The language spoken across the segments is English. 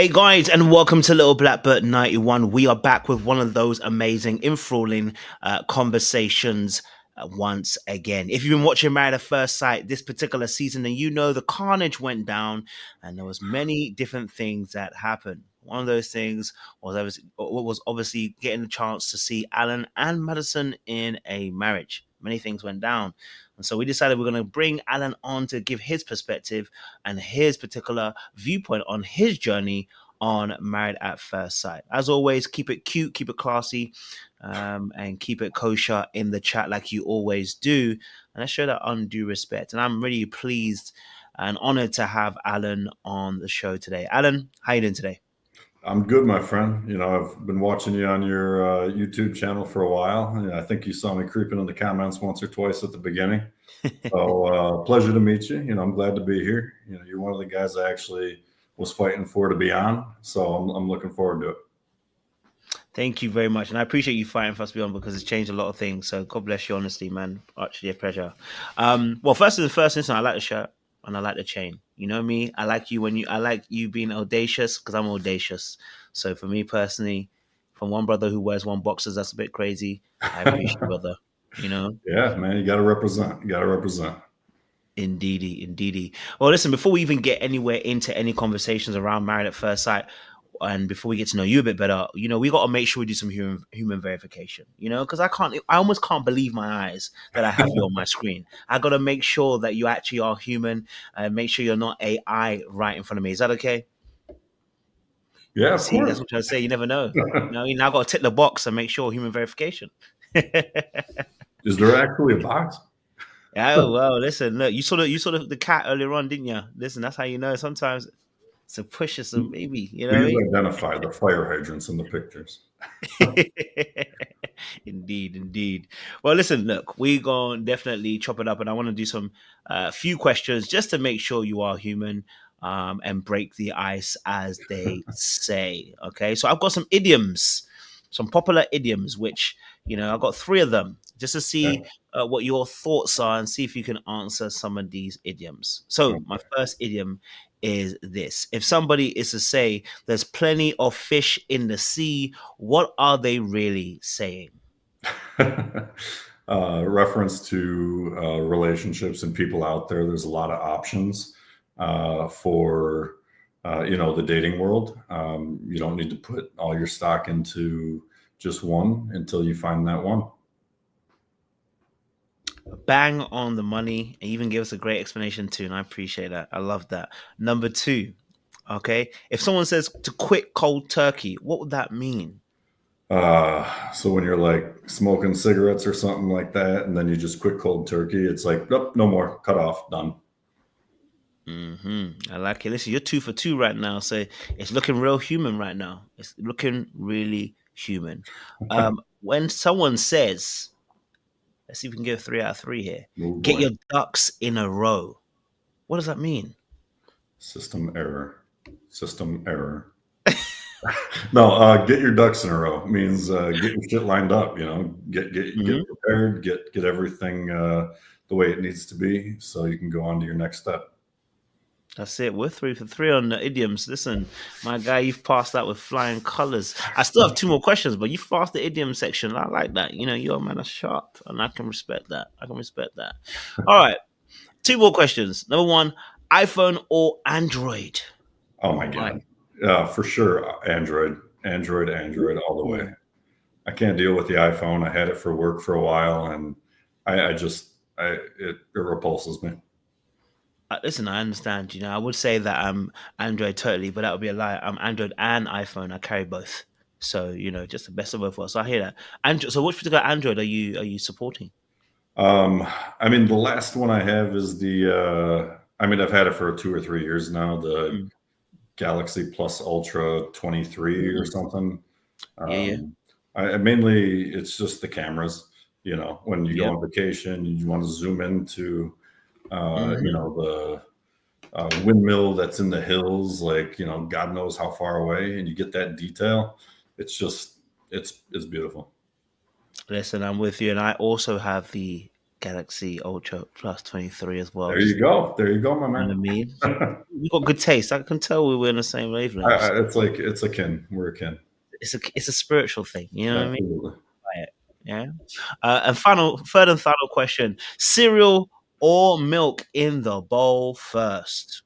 Hey guys, and welcome to Little Black Book 91. We are back with one of those amazing, enthralling conversations once again. If you've been watching Married at First Sight this particular season, then you know the carnage went down, and there was many different things that happened. One of those things was obviously getting the chance to see Alan and Madison in a marriage. Many things went down. And so we decided we're going to bring Alan on to give his perspective and his particular viewpoint on his journey on Married at First Sight. As always, keep it cute, keep it classy, and keep it kosher in the chat like you always do. And let's show that undue respect. And I'm really pleased and honored to have Alan on the show today. Alan, how you doing today? I'm good, my friend. You know, I've been watching you on your YouTube channel for a while. I think you saw me creeping in the comments once or twice at the beginning. So pleasure to meet you. You know, I'm glad to be here. You know, you're one of the guys I actually was fighting for to be on. So I'm looking forward to it. Thank you very much. And I appreciate you fighting for us to be on because it's changed a lot of things. So God bless you, honestly, man. Actually a pleasure. Well, first instance, I like the shirt and I like the chain. You know me? I like you being audacious because I'm audacious. So for me personally, from one brother who wears one boxers, that's a bit crazy. I appreciate you, brother. You know? Yeah, man, you gotta represent. You gotta represent. Indeedy. Well, listen, before we even get anywhere into any conversations around Married at First Sight, and before we get to know you a bit better, you know, we got to make sure we do some human verification, you know, because I almost can't believe my eyes that I have you on my screen. I got to make sure that you actually are human and make sure you're not AI right in front of me. Is that okay? Yeah, of See, course. that's what I'm trying to say. You never know. You know, I got to tick the box and make sure human verification. Is there actually a box? Oh, well, listen, look, you saw the cat earlier on, didn't you? Listen, that's how you know sometimes it's a push, it's a maybe, you know what I Please mean? identify the fire hydrants in the pictures. Indeed. Well, listen, look, we gonna definitely chop it up, and I want to do some few questions just to make sure you are human, and break the ice, as they say. Okay, so I've got some idioms, some popular idioms, which I've got three of them, just to see what your thoughts are and see if you can answer some of these idioms. So my first idiom is this: if somebody is to say there's plenty of fish in the sea, what are they really saying? Reference to relationships and people out there. There's a lot of options for the dating world. You don't need to put all your stock into just one until you find that one. Bang on the money, and even give us a great explanation too, and I appreciate that. I love that. Number two, okay, if someone says to quit cold turkey, what would that mean? So when you're like smoking cigarettes or something like that, and then you just quit cold turkey, it's like, nope, no more, cut off, done. I like it. Listen, you're 2 for 2 right now, so it's looking real human right now. It's looking really human. When someone says, let's see if we can get 3 out of 3 here. Oh Get boy. your ducks in a row. What does that mean? System error. No, get your ducks in a row means get your shit lined up. Get prepared, get everything the way it needs to be, so you can go on to your next step. That's it. We're 3 for 3 on the idioms. Listen, my guy, you've passed that with flying colors. I still have 2 more questions, but you've passed the idiom section. I like that. You're a man of sharp, and I can respect that. All right, 2 more questions. Number 1, iPhone or Android? Oh my God. For sure. Android all the way. I can't deal with the iPhone. I had it for work for a while, and it repulses me. Listen, I understand. I would say that I'm Android totally, but that would be a lie. I'm Android and iPhone. I carry both. So, just the best of both worlds. So I hear that. Android. So which particular Android are you supporting? I mean, the last one I have is I've had it for 2 or 3 years now, the Galaxy Plus Ultra 23 or something. Yeah. Mainly it's just the cameras. When you go on vacation, you want to zoom into the windmill that's in the hills, like, God knows how far away, and you get that detail. It's just, it's beautiful. Listen, I'm with you. And I also have the Galaxy Ultra Plus 23 as well. There you go. There you go, my You know what I man. mean? We got good taste. I can tell we were in the same wavelength. It's like it's akin. We're akin. It's a spiritual thing. You know what I mean? Absolutely. Right. Yeah. And third and final question: cereal or milk in the bowl first?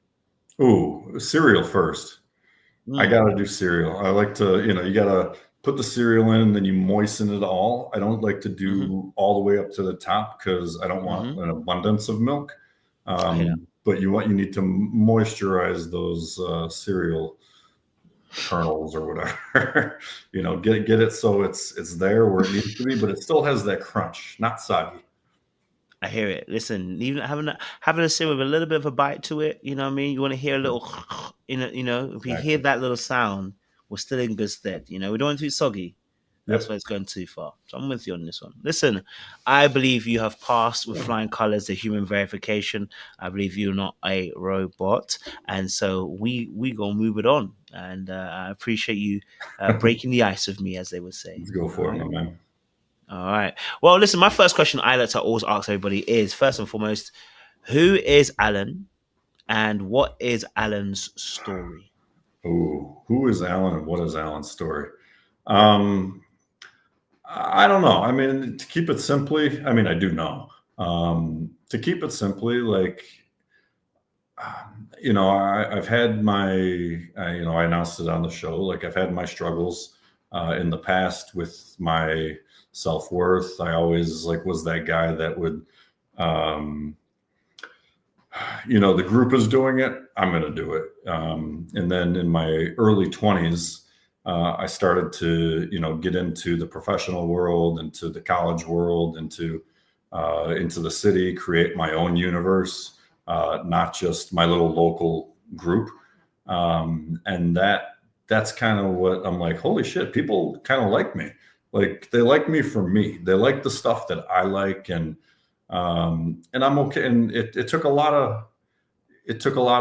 Ooh, cereal first. I Mm. gotta do cereal. I like to, you gotta put the cereal in and then you moisten it all. I don't like to Mm-hmm. do all the way up to the top because I don't want Mm-hmm. an abundance of milk. I hear that. But you need to moisturize those cereal kernels or whatever. Get it so it's there where it needs to be, but it still has that crunch, not soggy. I hear it. Listen, even having a cereal with a little bit of a bite to it, you know what I mean? You want to hear a little, if you hear Exactly. that little sound, we're still in good stead. We don't want it too soggy. That's why Yep. it's going too far. So I'm with you on this one. Listen, I believe you have passed with flying colors the human verification. I believe you're not a robot, and so we gonna move it on. And I appreciate you breaking the ice with me, as they would say. Let's go All for it, right. my man. All right. Well, listen, my first question I like to always ask everybody is first and foremost, who is Alan and what is Alan's story? Ooh, who is Alan and what is Alan's story? Um, I don't know. I mean, to keep it simply, I mean, I do know. To keep it simply, like, I've had I announced it on the show. Like, I've had my struggles in the past with my self worth. I always like was that guy that would, um, the group is doing it, I'm going to do it. And then in my early 20s, I started to, get into the professional world, into the college world, into the city, create my own universe, not just my little local group. And that's kind of what I'm like, holy shit, people kind of like me. Like they like me for me. They like the stuff that I like, and I'm okay. And it took a lot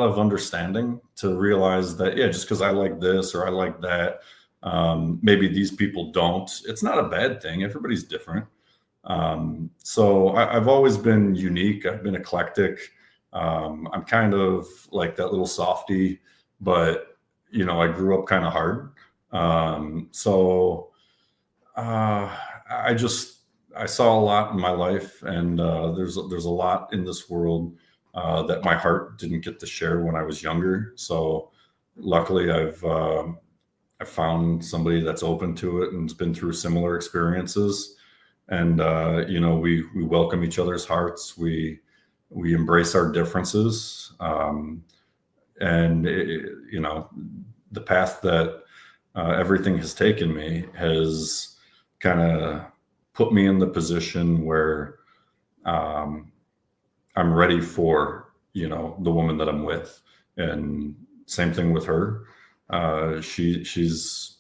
of understanding to realize that, yeah, just because I like this or I like that, maybe these people don't. It's not a bad thing. Everybody's different. So I've always been unique. I've been eclectic. I'm kind of like that little softy, but I grew up kind of hard. So I just I saw a lot in my life, and there's a lot in this world that my heart didn't get to share when I was younger. So luckily, I've found somebody that's open to it and has been through similar experiences, and we welcome each other's hearts. We embrace our differences, and the path that everything has taken me has kind of put me in the position where um, I'm ready for the woman that I'm with, and same thing with her. She's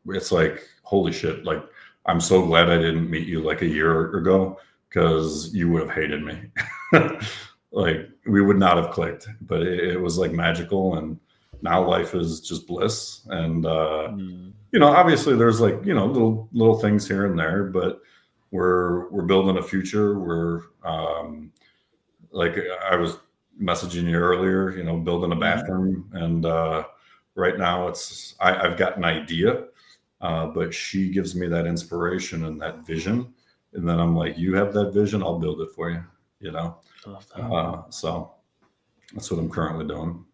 it's like holy shit. Like I'm so glad I didn't meet you like a year ago because you would have hated me. Like we would not have clicked, but it was like magical, and now life is just bliss. And Mm. obviously there's like little things here and there, but we're building a future. We're like I was messaging you earlier, building a Mhm. bathroom, and right now I've got an idea, but she gives me that inspiration and that vision, and then I'm like, you have that vision, I'll build it for you. You know, I love that. so that's what I'm currently doing.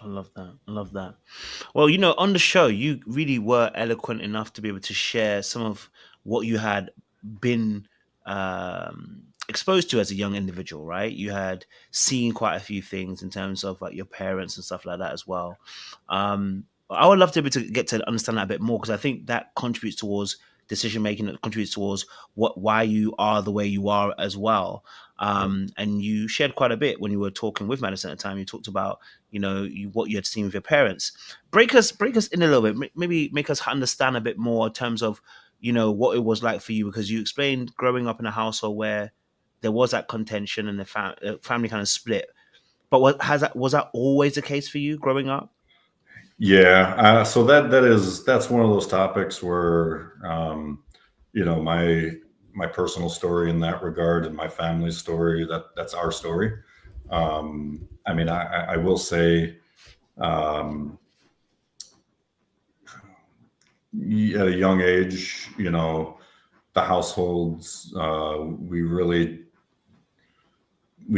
I love that. I love that. Well, on the show, you really were eloquent enough to be able to share some of what you had been exposed to as a young individual, right? You had seen quite a few things in terms of like your parents and stuff like that as well. I would love to be able to get to understand that a bit more because I think that contributes towards decision making. It contributes towards why you are the way you are as well. And you shared quite a bit when you were talking with Madison at the time. You talked about what you had seen with your parents. Break us in a little bit. Maybe make us understand a bit more in terms of what it was like for you, because you explained growing up in a household where there was that contention and the family kind of split. But was that always the case for you growing up? Yeah, so that's one of those topics where my my personal story in that regard, and my family's story. That's our story. I mean, I will say, at a young age, you know, the households, we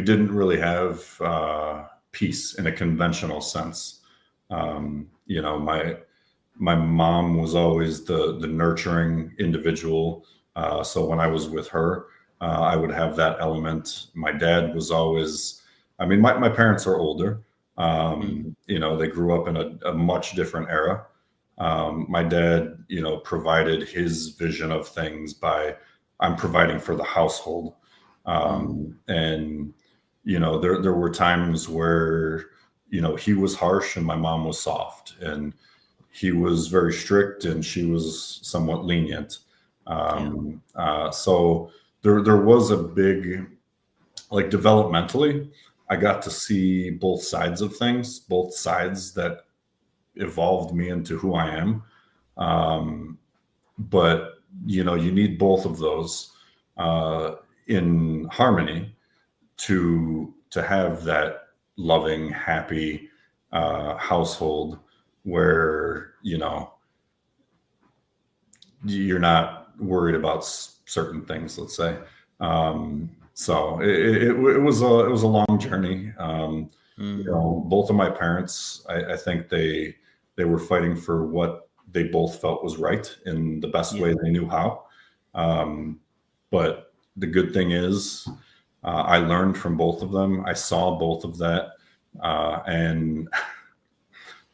didn't really have peace in a conventional sense. You know, my mom was always the nurturing individual. So when I was with her, I would have that element. My dad was always, I mean, my parents are older. You know, they grew up in a much different era. My dad, you know, provided his vision of things by, I'm providing for the household. And, you know, there were times where, you know, he was harsh and my mom was soft, and he was very strict and she was somewhat lenient. So there was a big, like, developmentally, I got to see both sides of things, both sides that evolved me into who I am. But you know, you need both of those in harmony to have that loving, happy household where, you know, you're not worried about certain things, let's say. So it was a long journey. You know, both of my parents, I think they were fighting for what they both felt was right in the best way they knew how. But the good thing is, I learned from both of them. I saw both of that. And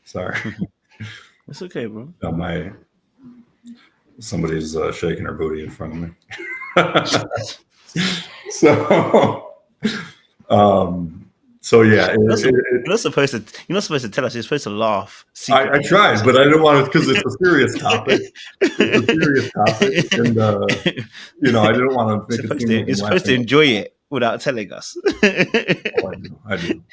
sorry. It's okay, bro. Somebody's shaking her booty in front of me. So yeah, you're not supposed to tell us. You're supposed to laugh. I tried, but I didn't want to, because it's a serious topic. It's a serious topic, and you know, I didn't want to make it seem like you're supposed to enjoy it without telling us. I do.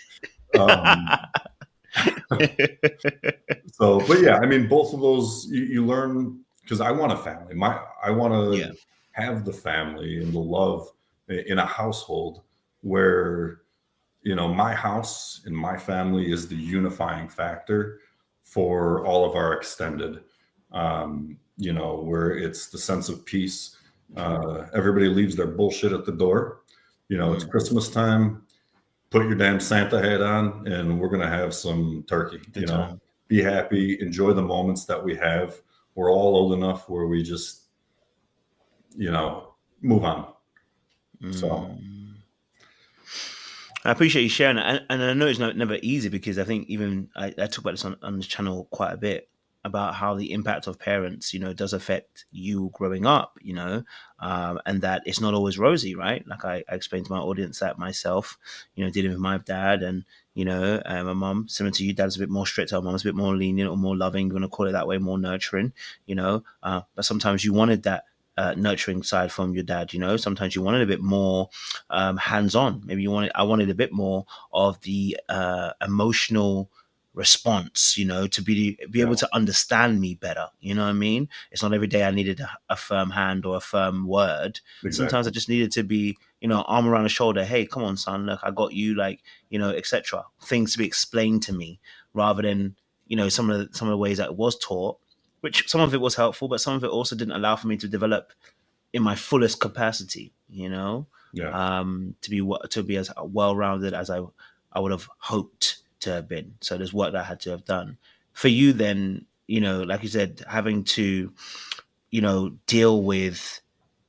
So, but yeah, I mean, both of those you learn, because I want a family. I want to have the family and the love in a household where, you know, my house and my family is the unifying factor for all of our extended. You know, where it's the sense of peace. Everybody leaves their bullshit at the door. You know, it's Christmas time. Put your damn Santa hat on, and we're gonna have some turkey. You know, be happy, enjoy the moments that we have. We're all old enough where we just, you know, move on. So I appreciate you sharing that, and I know it's never easy, because I think even I talk about this on this channel quite a bit, about how the impact of parents, you know, does affect you growing up, you know, and that it's not always rosy, right? Like I explained to my audience that myself, you know, dealing with my dad and, you know, my mom, similar to you, dad's a bit more strict, our mom's a bit more lenient or more loving, you want to call it that way, more nurturing, you know, but sometimes you wanted that nurturing side from your dad, you know, sometimes you wanted a bit more hands-on. Maybe I wanted a bit more of the emotional response, you know, to be able to understand me better. You know what I mean? It's not every day I needed a firm hand or a firm word. Exactly. Sometimes I just needed to be, you know, arm around the shoulder. Hey, come on, son, look, I got you, like, you know, etc. Things to be explained to me, rather than, you know, some of the ways that it was taught, which some of it was helpful, but some of it also didn't allow for me to develop in my fullest capacity, you know, to be as well-rounded as I would have hoped to have been. So there's work that I had to have done. For you then, you know, like you said, having to, you know, deal with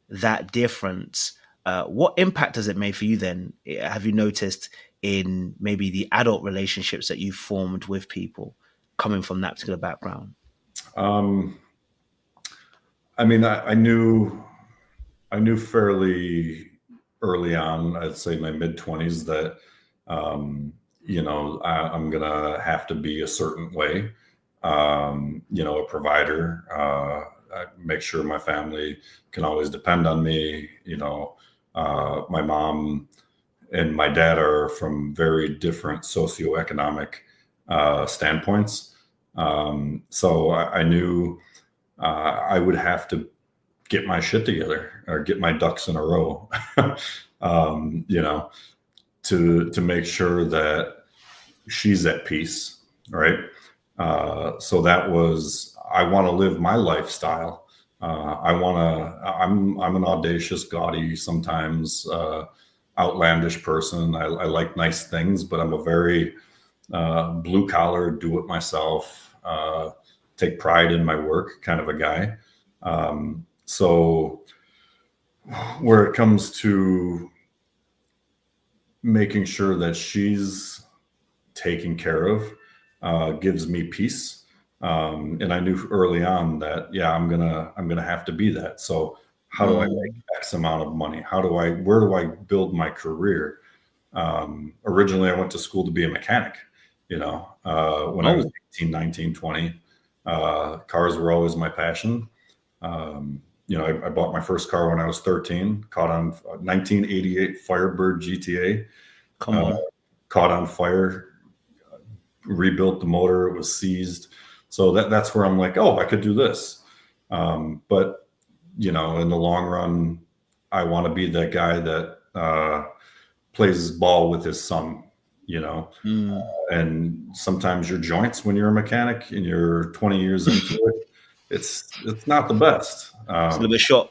that difference, what impact does it make for you then? Have you noticed in maybe the adult relationships that you've formed with people coming from that particular background? I mean, I knew fairly early on, I'd say my mid-20s, that you know, I'm gonna have to be a certain way. You know, a provider. I make sure my family can always depend on me. You know, my mom and my dad are from very different socioeconomic standpoints. So I knew I would have to get my shit together or get my ducks in a row, you know, to make sure that she's at peace, right? So that was, I want to live my lifestyle. I'm an audacious, gaudy, sometimes outlandish person. I like nice things, but I'm a very blue collar, do it myself, take pride in my work kind of a guy. So where it comes to making sure that she's taken care of, gives me peace. And I knew early on that, yeah, I'm gonna have to be that. So how do I make X amount of money? Where do I build my career? Originally I went to school to be a mechanic, when I was 18, 19, 20. Cars were always my passion. I bought my first car when I was 13, caught on 1988 Firebird GTA. Come on. Caught on fire, rebuilt the motor, it was seized. So that's where I'm like, oh, I could do this. But in the long run, I want to be that guy that plays his ball with his son, and sometimes your joints when you're a mechanic and you're 20 years into it, it's not the best. It's a little bit short.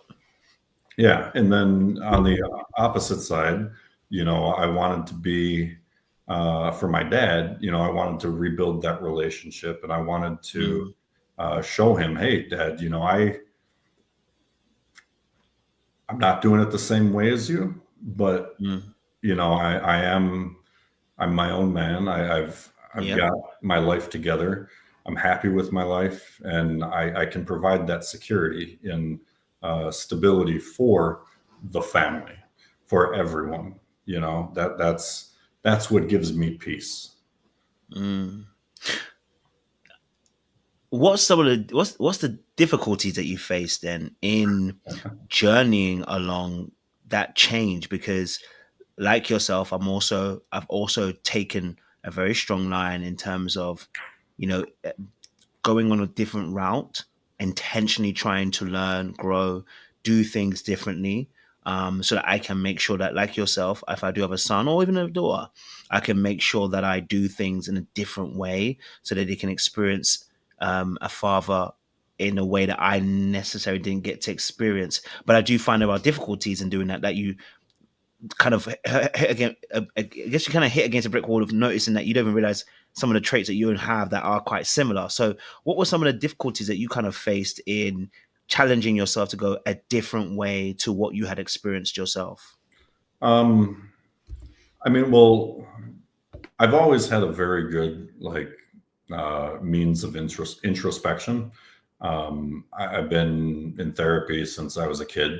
Yeah. And then on the opposite side, I wanted to be, for my dad, I wanted to rebuild that relationship, and I wanted to show him, hey, Dad, I'm not doing it the same way as you, but I'm my own man. I've got my life together. I'm happy with my life, and I can provide that security and stability for the family, for everyone. That's what gives me peace. What's the difficulties that you face then in journeying along that change? Because like yourself, I've also taken a very strong line in terms of, going on a different route, intentionally trying to learn, grow, do things differently, so that I can make sure that, like yourself, if I do have a son or even a daughter, I can make sure that I do things in a different way so that they can experience a father in a way that I necessarily didn't get to experience. But I do find there are difficulties in doing that you kind of hit again. I guess you kind of hit against a brick wall of noticing that you don't even realize some of the traits that you have that are quite similar. So what were some of the difficulties that you kind of faced in challenging yourself to go a different way to what you had experienced yourself? Well, I've always had a very good means of introspection. I've been in therapy since I was a kid,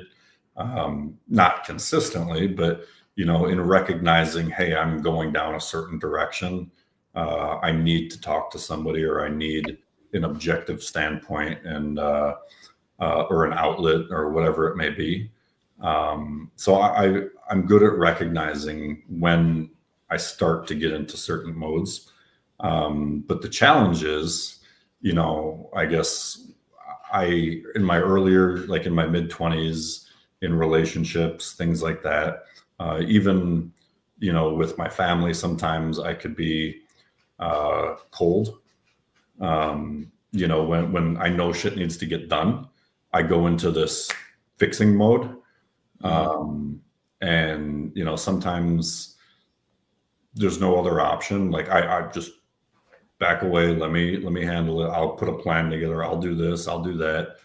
not consistently, but in recognizing, hey, I'm going down a certain direction. I need to talk to somebody, or I need an objective standpoint and or an outlet or whatever it may be. So I'm good at recognizing when I start to get into certain modes. But the challenge is, I guess in my earlier, like in my mid-20s, in relationships, things like that, even, with my family, sometimes I could be cold. When I know shit needs to get done, I go into this fixing mode. And, sometimes there's no other option. Like I just back away. Let me handle it. I'll put a plan together. I'll do this. I'll do that.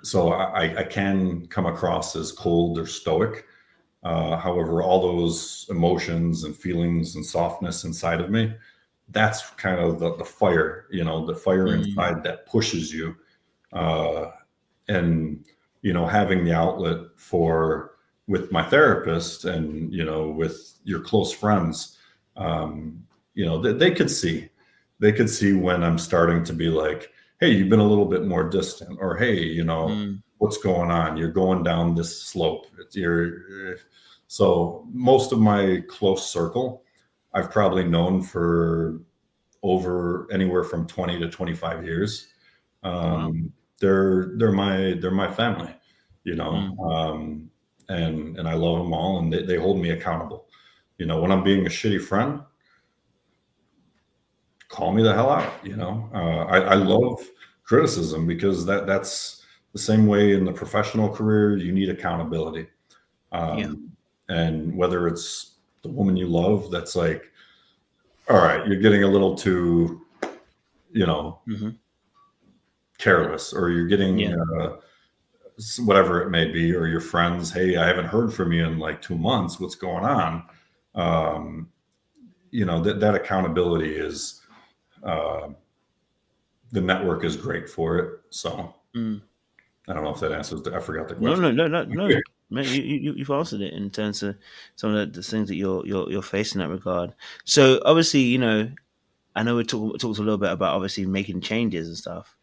So I can come across as cold or stoic. However, all those emotions and feelings and softness inside of me, that's kind of the fire, the fire inside that pushes you. And, having the outlet with my therapist and, with your close friends, they could see when I'm starting to be like, hey, you've been a little bit more distant, or, hey, what's going on? You're going down this slope. So most of my close circle, I've probably known for over anywhere from 20 to 25 years. Wow. they're my family, you know, Mm. and I love them all, and they hold me accountable. You know, when I'm being a shitty friend, call me the hell out. You know, I love criticism because that's the same way in the professional career. You need accountability, Yeah. um, and whether it's the woman you love, that's like, all right, you're getting a little too, you know, Hmm. careless, or you're getting Yeah. whatever it may be, or your friends, hey, I haven't heard from you in like 2 months. What's going on? Um, you know, that accountability is, uh, the network is great for it. So Mm. I don't know if that answers I forgot the No, question. no, no, no, no. Man, you've answered it in terms of some of the things that you're facing in that regard. So obviously, I know we talked a little bit about obviously making changes and stuff.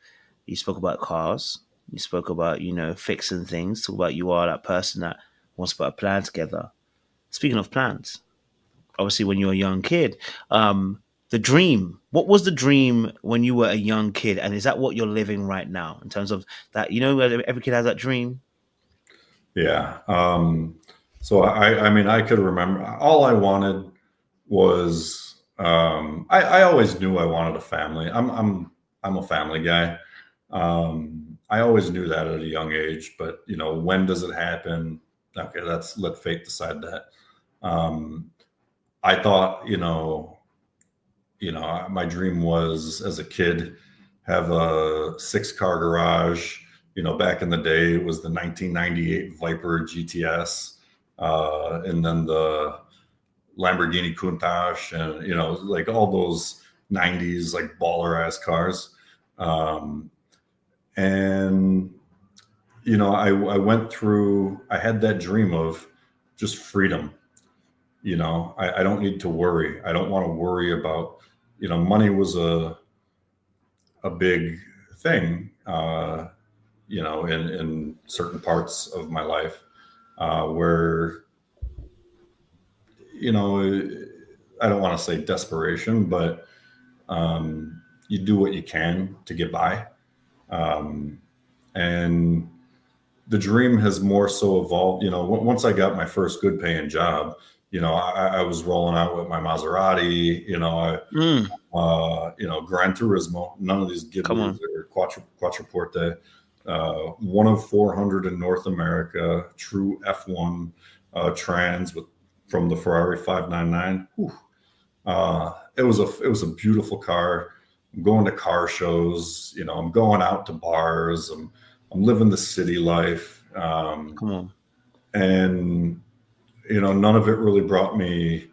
You spoke about cars. You spoke about fixing things. Talk about you are that person that wants to put a plan together. Speaking of plans, obviously when you were a young kid, the dream. What was the dream when you were a young kid, and is that what you're living right now in terms of that? Every kid has that dream. Yeah. So I mean, I could remember all I wanted was, I always knew I wanted a family. I'm a family guy. I always knew that at a young age, but you know, when does it happen? Okay, let fate decide that. Um, I thought, my dream was as a kid have a 6-car garage. You know, back in the day, it was the 1998 Viper GTS, and then the Lamborghini Countach, and like all those 90s like baller ass cars. Um, and I went through. I had that dream of just freedom. I don't need to worry. I don't want to worry about. Money was a big thing. In certain parts of my life, where you know, I don't want to say desperation, but you do what you can to get by. Um, and the dream has more so evolved. Once I got my first good paying job, I was rolling out with my Maserati. Mm, Gran Turismo. None of these come Ghiblis on, or Quattroporte. One of 400 in North America, true F1 trans from the Ferrari 599. Whew. It was a beautiful car. I'm going to car shows. I'm going out to bars. I'm living the city life, come on. and none of it really brought me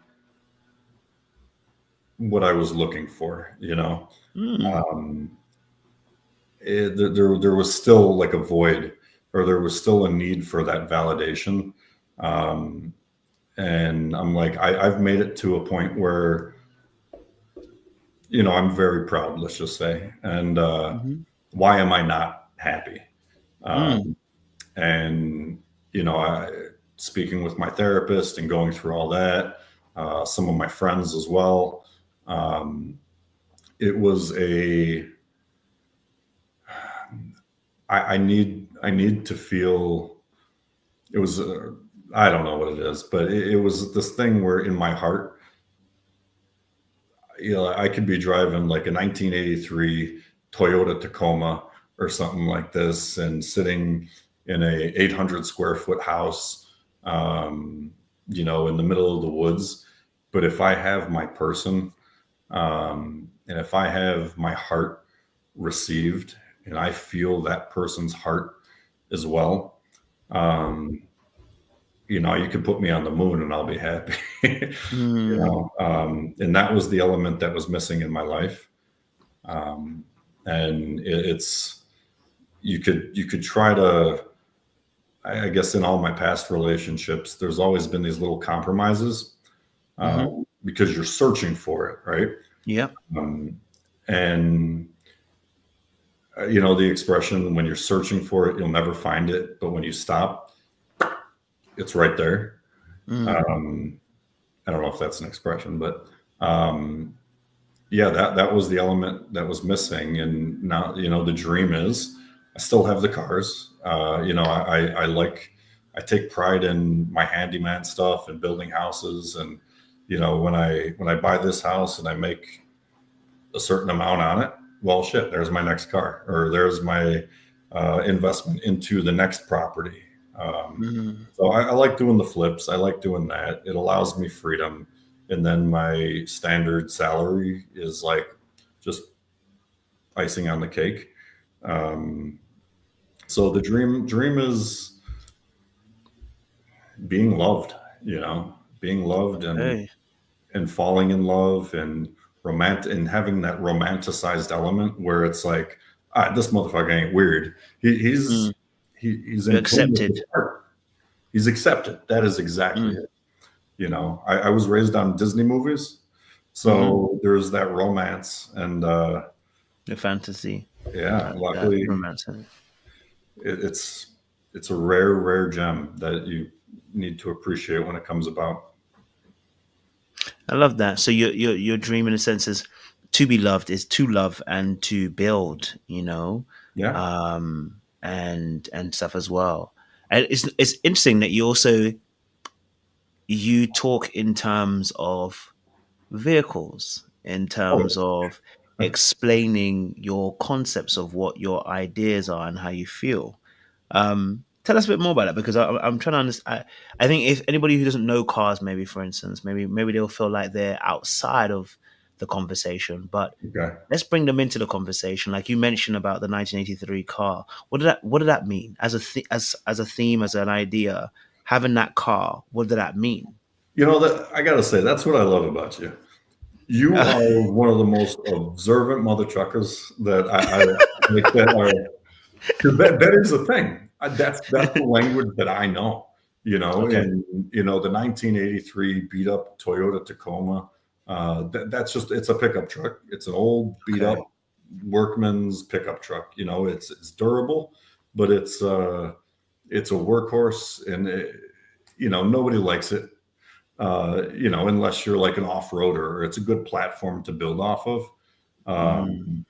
what I was looking for. Mm, Um, there was still like a void, or there was still a need for that validation. Um, and I'm like, I've made it to a point where I'm very proud, let's just say. And mm-hmm, why am I not happy? mm, Um, and speaking with my therapist and going through all that, some of my friends as well. Um, it was I need to feel. It was I don't know what it is, but it was this thing where in my heart, I could be driving like a 1983 Toyota Tacoma or something like this, and sitting in a 800 square foot house, in the middle of the woods. But if I have my person, and if I have my heart received, and I feel that person's heart as well, um, you could put me on the moon and I'll be happy. mm, And that was the element that was missing in my life. Um, and it's you could try to. I guess in all my past relationships, there's always been these little compromises, mm-hmm. because you're searching for it, right? Yep. Um, and the expression, when you're searching for it, you'll never find it, but when you stop, it's right there. Mm, Um, I don't know if that's an expression, but um, yeah, that was the element that was missing. And now, the dream is I still have the cars. I take pride in my handyman stuff and building houses. And, when I buy this house and I make a certain amount on it, well, shit, there's my next car, or there's my investment into the next property. So I like doing the flips. I like doing that. It allows me freedom. And then my standard salary is like just icing on the cake. So the dream is being loved, being loved Okay. and falling in love and and having that romanticized element where it's like, this motherfucker ain't weird. Mm. He's You're in tune with accepted. the art. He's accepted. That is exactly Mm. it. I was raised on Disney movies, Mm-hmm. so there's that romance, and The fantasy. yeah, That luckily romance. it's it's a rare gem that you need to appreciate when it comes about. I love that. So your dream in a sense is to be loved, is to love and to build, Yeah. and stuff as well. And it's interesting that you talk in terms of vehicles, in terms Oh, of explaining your concepts of what your ideas are and how you feel. Tell us a bit more about that, because I'm trying to understand. I think if anybody who doesn't know cars, maybe for instance, maybe they'll feel like they're outside of the conversation. But okay. let's bring them into the conversation. Like you mentioned about the 1983 car. What did that mean as as a theme, as an idea? Having that car, what did that mean? That I gotta say, that's what I love about you. You are one of the most observant mother truckers that I like that are, because that is the thing. That's the language that I know. Okay. In the 1983 beat up Toyota Tacoma. That's just, it's a pickup truck. It's an old beat up Okay. workman's pickup truck. It's durable, but it's a workhorse, and nobody likes it. Unless you're like an off-roader, or it's a good platform to build off of. Mm,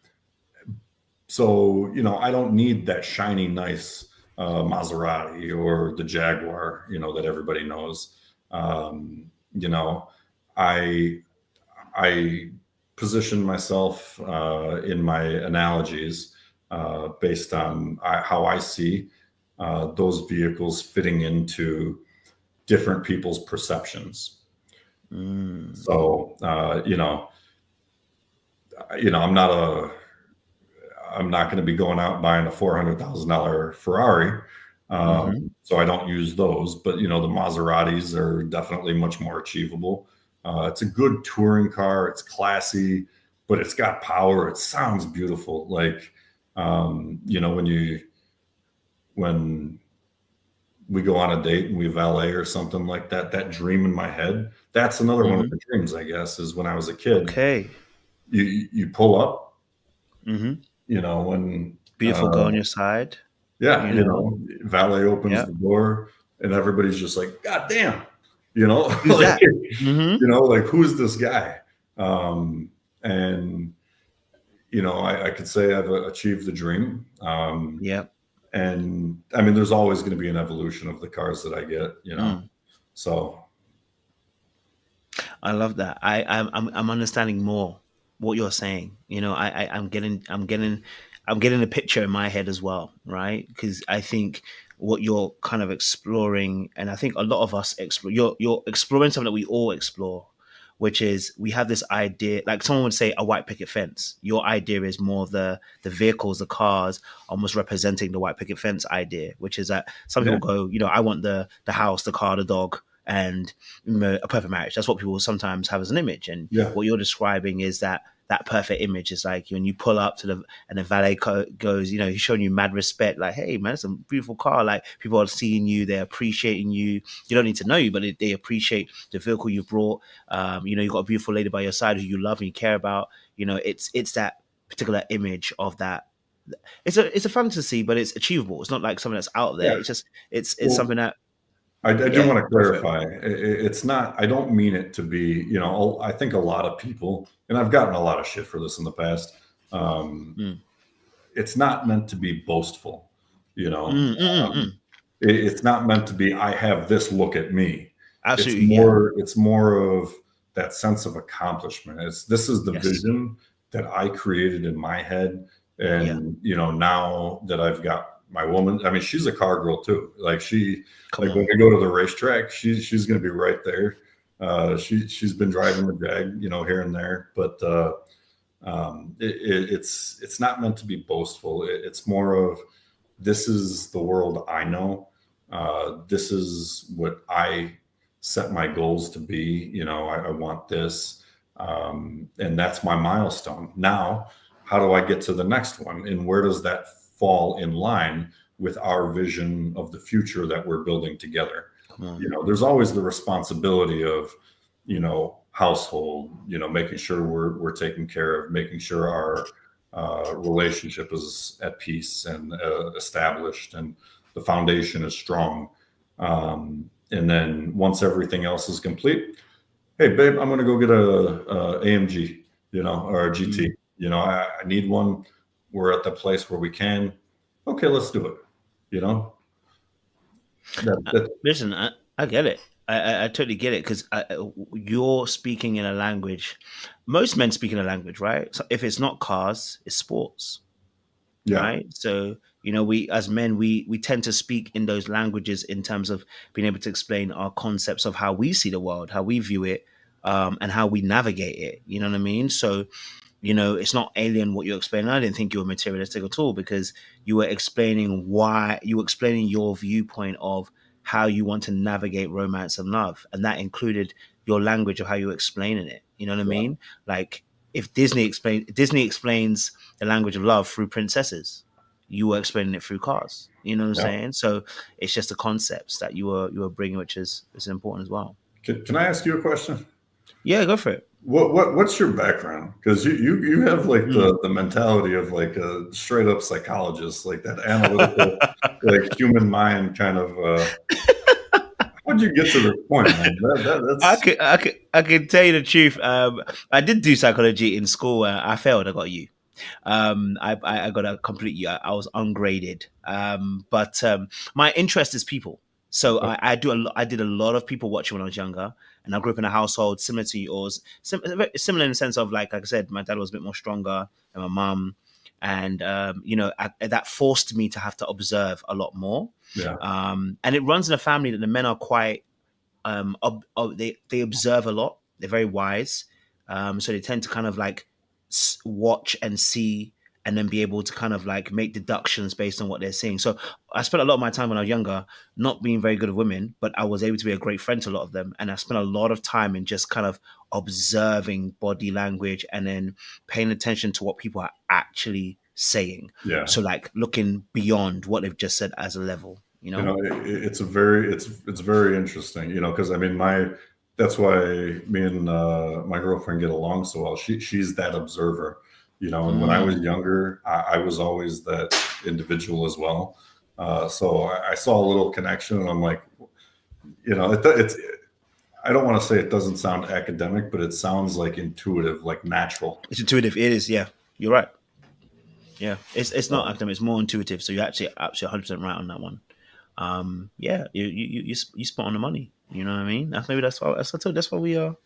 So, I don't need that shiny, nice Maserati or the Jaguar, that everybody knows. You know, I I position myself in my analogies based on how I see those vehicles fitting into different people's perceptions. mm, So, I'm not going to be going out and buying a $400,000 Ferrari. mm-hmm. So I don't use those, but the Maseratis are definitely much more achievable. It's a good touring car. It's classy, but it's got power. It sounds beautiful. Like, when we go on a date and we valet or something like that, that dream in my head, that's another one of Mm-hmm. the dreams, I guess, is when I was a kid, Okay. you pull up, Mm-hmm. when, Beautiful girl on your side. yeah, You know. valet opens Yeah. the door and everybody's just like, God damn, Who's like, that? Mm-hmm. like, who's this guy? And, I could say I've achieved the dream. Yeah. And I mean, there's always going to be an evolution of the cars that I get, Mm. so I love that. I'm understanding more what you're saying. I'm getting a picture in my head as well, right? Because I think what you're kind of exploring, and I think a lot of us explore. You're exploring something that we all explore, which is we have this idea. Like someone would say, a white picket fence. Your idea is more of the vehicles, the cars, almost representing the white picket fence idea, which is that some yeah, people go, I want the house, the car, the dog, and a perfect marriage. That's what people sometimes have as an image. And yeah, what you're describing is that perfect image is like when you pull up to and the valet goes, he's showing you mad respect. Like, hey man, it's a beautiful car. Like people are seeing you, they're appreciating you. You don't need to know you, but they appreciate the vehicle you brought. You've got a beautiful lady by your side who you love and you care about. It's that particular image of that. It's a fantasy, but it's achievable. It's not like something that's out there. yeah. It's Well, something that, I do yeah, want to go for it. clarify. It's not, I don't mean it to be, I think a lot of people, and I've gotten a lot of shit for this in the past. Um, Mm. it's not meant to be boastful, you know. Mm, mm, mm, mm. It's not meant to be, I have this, look at me. Absolutely, yeah. It's more of that sense of accomplishment. This is the Yes. vision that I created in my head. Yeah. And, you know, now that I've got my woman, I mean, she's a car girl too. Like Come like when on. we go to the racetrack, she's going to be right there. She's been driving the Jag, you know, here and there, but, it's not meant to be boastful. It's more of, this is the world I know. This is what I set my goals to be. You know, I want this, and that's my milestone. Now, how do I get to the next one, and where does that fall in line with our vision of the future that we're building together? Come on. You know, there's always the responsibility of, you know, household, you know, making sure we're taken care of, making sure our relationship is at peace and established, and the foundation is strong. And then once everything else is complete, hey, babe, I'm going to go get a AMG, you know, or a GT. Mm. You know, I need one. We're at the place where we can. Okay, let's do it. You know, that Listen, I get it. I totally get it because you're speaking in a language. Most men speak in a language, right? So if it's not cars, it's sports, yeah, right? So we as men we tend to speak in those languages in terms of being able to explain our concepts of how we see the world, how we view it, and how we navigate it. You know what I mean? So it's not alien what you're explaining. I didn't think you were materialistic at all because you were explaining your viewpoint of how you want to navigate romance and love. And that included your language of how you're explaining it. You know what I yeah, mean? Like if Disney explains the language of love through princesses, you were explaining it through cars. You know what I'm yeah. saying? So it's just the concepts that you were bringing, which is important as well. Can I ask you a question? Yeah, go for it. What's your background? Because you have like Mm. the mentality of like a straight up psychologist, like that analytical, like human mind kind of. How'd you get to this point, man? That's I can tell you the truth. I did do psychology in school. I failed. I got U. I got a complete U. I was ungraded. But my interest is people. So I did a lot of people watching when I was younger, and I grew up in a household similar to yours, similar in the sense of like I said, my dad was a bit more stronger than my mum, and that forced me to have to observe a lot more. yeah, And it runs in a family that the men are quite they observe a lot. They're very wise, so they tend to kind of like watch and see, and then be able to kind of like make deductions based on what they're seeing. So I spent a lot of my time when I was younger not being very good with women, but I was able to be a great friend to a lot of them, and I spent a lot of time in just kind of observing body language and then paying attention to what people are actually saying. yeah. So like looking beyond what they've just said as a level. You know, it's very interesting. You know, because I mean, that's why me and my girlfriend get along so well. She's that observer. You know, and when I was Mm. younger, I was always that individual as well. So I saw a little connection, and I'm like, you know, it's. I don't want to say it doesn't sound academic, but it sounds like intuitive, like natural. It's intuitive. It is, yeah. You're right. Yeah, it's not So, academic. It's more intuitive. So you're actually absolutely 100% right on that one. Yeah, you spot on the money. You know what I mean? That's why we are.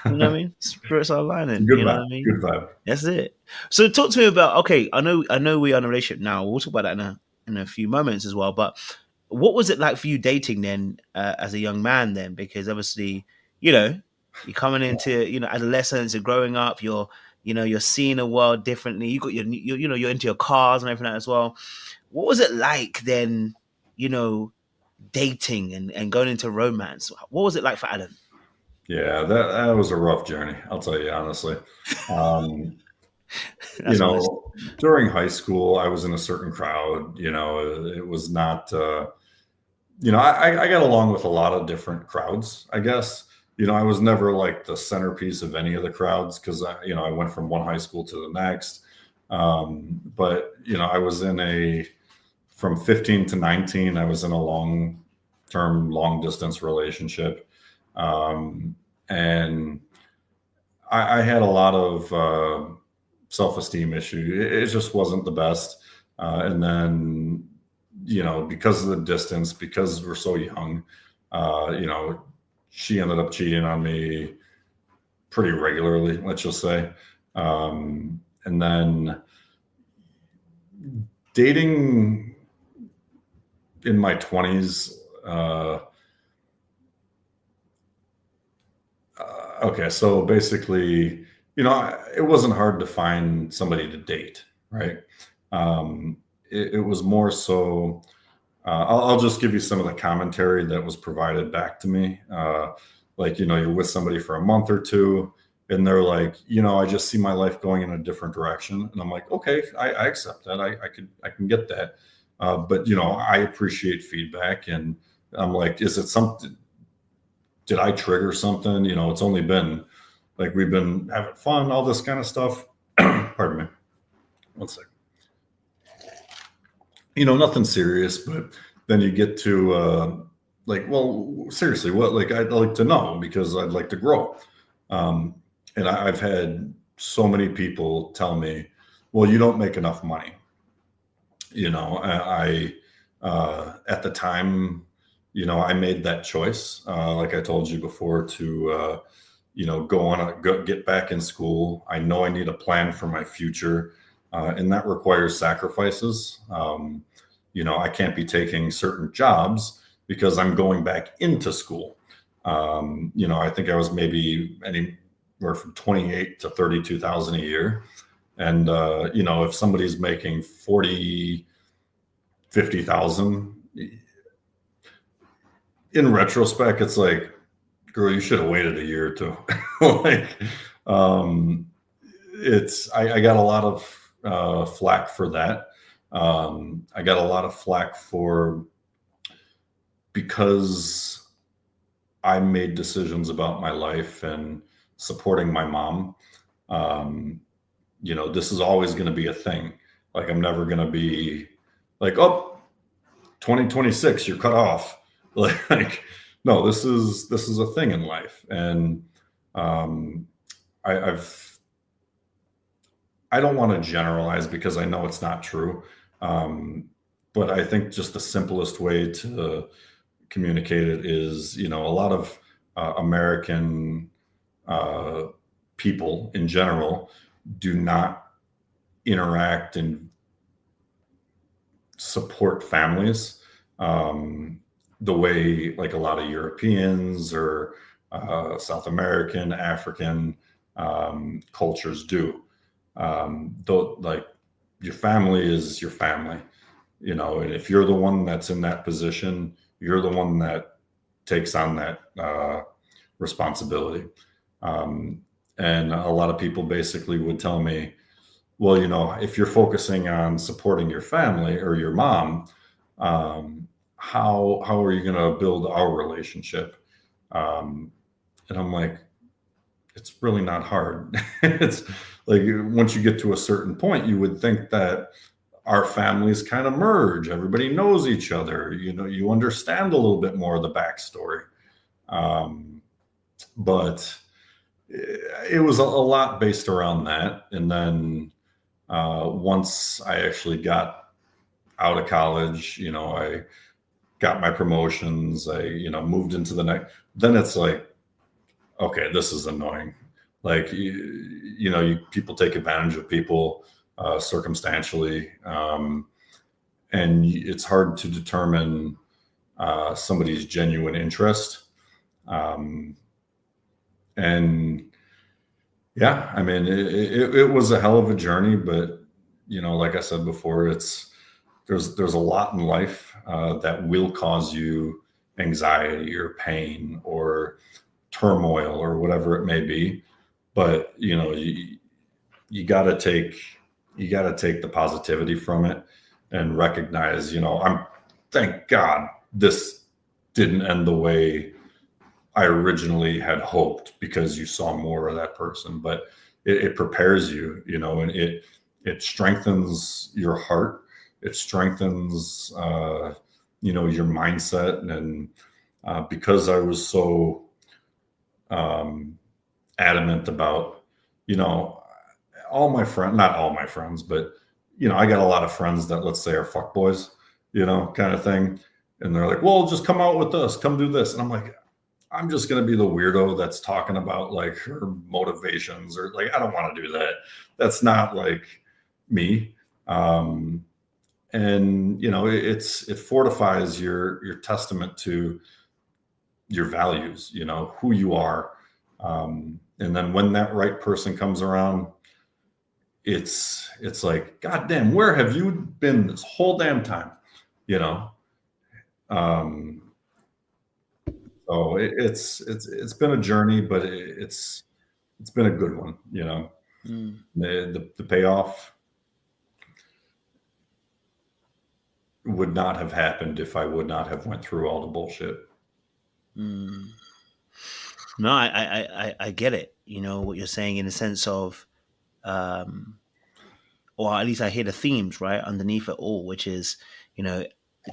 You know what I mean? Spirits are aligning. good You know vibe, what I mean? good vibe. That's it. So talk to me about. Okay, I know we're in a relationship now. We'll talk about that in a few moments as well. But what was it like for you dating then as a young man then? Because obviously, you know, you're coming into adolescence, you're growing up, you're seeing the world differently. You got you're into your cars and everything like that as well. What was it like then? You know, dating and going into romance. What was it like for Adam? Yeah, that was a rough journey. I'll tell you honestly. Um, you That's honest. know, during high school, I was in a certain crowd. You know, it was not. You know, I got along with a lot of different crowds. I guess. You know, I was never like the centerpiece of any of the crowds because I went from one high school to the next. But I was in from 15 to 19. I was in a long distance relationship, and I had a lot of self esteem issue. It just wasn't the best. And then, because of the distance, because we're so young, she ended up cheating on me pretty regularly, let's just say. And then dating in my 20s, okay, so basically, it wasn't hard to find somebody to date, right? It was more so, I'll just give you some of the commentary that was provided back to me. Like, you're with somebody for a month or two, and they're like, I just see my life going in a different direction. And I'm like, okay, I accept that. I can get that. But, I appreciate feedback. And I'm like, is it something? Did I trigger something? It's only been like, we've been having fun, all this kind of stuff. Pardon me. One second. Nothing serious, but then you get to like, well, seriously, what? Like, I'd like to know, because I'd like to grow. And I've had so many people tell me, well, you don't make enough money. I at the time, I made that choice, like I told you before, to go get back in school. I know I need a plan for my future, and that requires sacrifices. I can't be taking certain jobs because I'm going back into school. I think I was maybe anywhere from 28 to 32,000 a year. And, if somebody's making 40, 50,000, in retrospect, it's like, girl, you should have waited a year or two. Like, I got a lot of flack for that. I got a lot of flack because I made decisions about my life and supporting my mom. This is always going to be a thing. Like, I'm never going to be like, oh, 2026, you're cut off. Like, no, this is a thing in life. And I don't want to generalize, because I know it's not true. But I think just the simplest way to communicate it is, a lot of American people in general do not interact and support families the way, like, a lot of Europeans or South American, African cultures do. Though, like, your family is your family, and if you're the one that's in that position, you're the one that takes on that responsibility. And a lot of people basically would tell me, well, if you're focusing on supporting your family or your mom, how are you going to build our relationship? And I'm like, it's really not hard. It's like, once you get to a certain point, you would think that our families kind of merge. Everybody knows each other. You understand a little bit more of the backstory. But it was a lot based around that. And then once I actually got out of college, I got my promotions, I moved into the next, then it's like, okay, this is annoying. Like, people take advantage of people circumstantially, and it's hard to determine somebody's genuine interest. And yeah, I mean, it was a hell of a journey, but like I said before, there's a lot in life that will cause you anxiety or pain or turmoil or whatever it may be. But you got to take the positivity from it and recognize, thank God this didn't end the way I originally had hoped, because you saw more of that person. But it prepares you, and it strengthens your heart. It strengthens your mindset. And because I was so adamant about, all my friends, not all my friends, but I got a lot of friends that, let's say, are fuckboys, kind of thing. And they're like, well, just come out with us, come do this. And I'm like, I'm just going to be the weirdo that's talking about like her motivations, or like, I don't want to do that. That's not like me. And it fortifies your testament to your values, who you are. And then when that right person comes around, it's like, God damn, where have you been this whole damn time? Um, so it's been a journey, but it's been a good one. The payoff would not have happened if I would not have went through all the bullshit. No, I get it. What you're saying in the sense of, or at least I hear the themes right underneath it all, which is,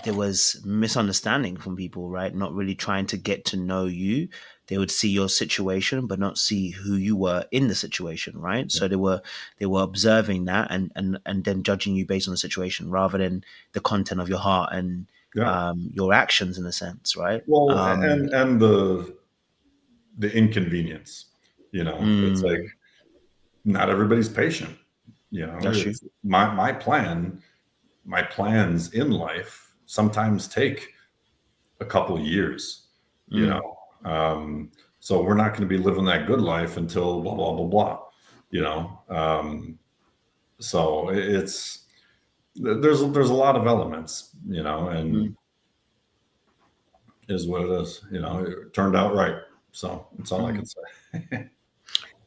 there was misunderstanding from people, right? Not really trying to get to know you. They would see your situation, but not see who you were in the situation, right? So they were observing that and then judging you based on the situation rather than the content of your heart and Yeah. your actions, in a sense, right? Well, and the inconvenience, it's like not everybody's patient. That's true. It's my plans in life sometimes take a couple years, so we're not going to be living that good life until blah, blah, blah, blah, so there's a lot of elements, and is what it is, it turned out right. So that's all I can say.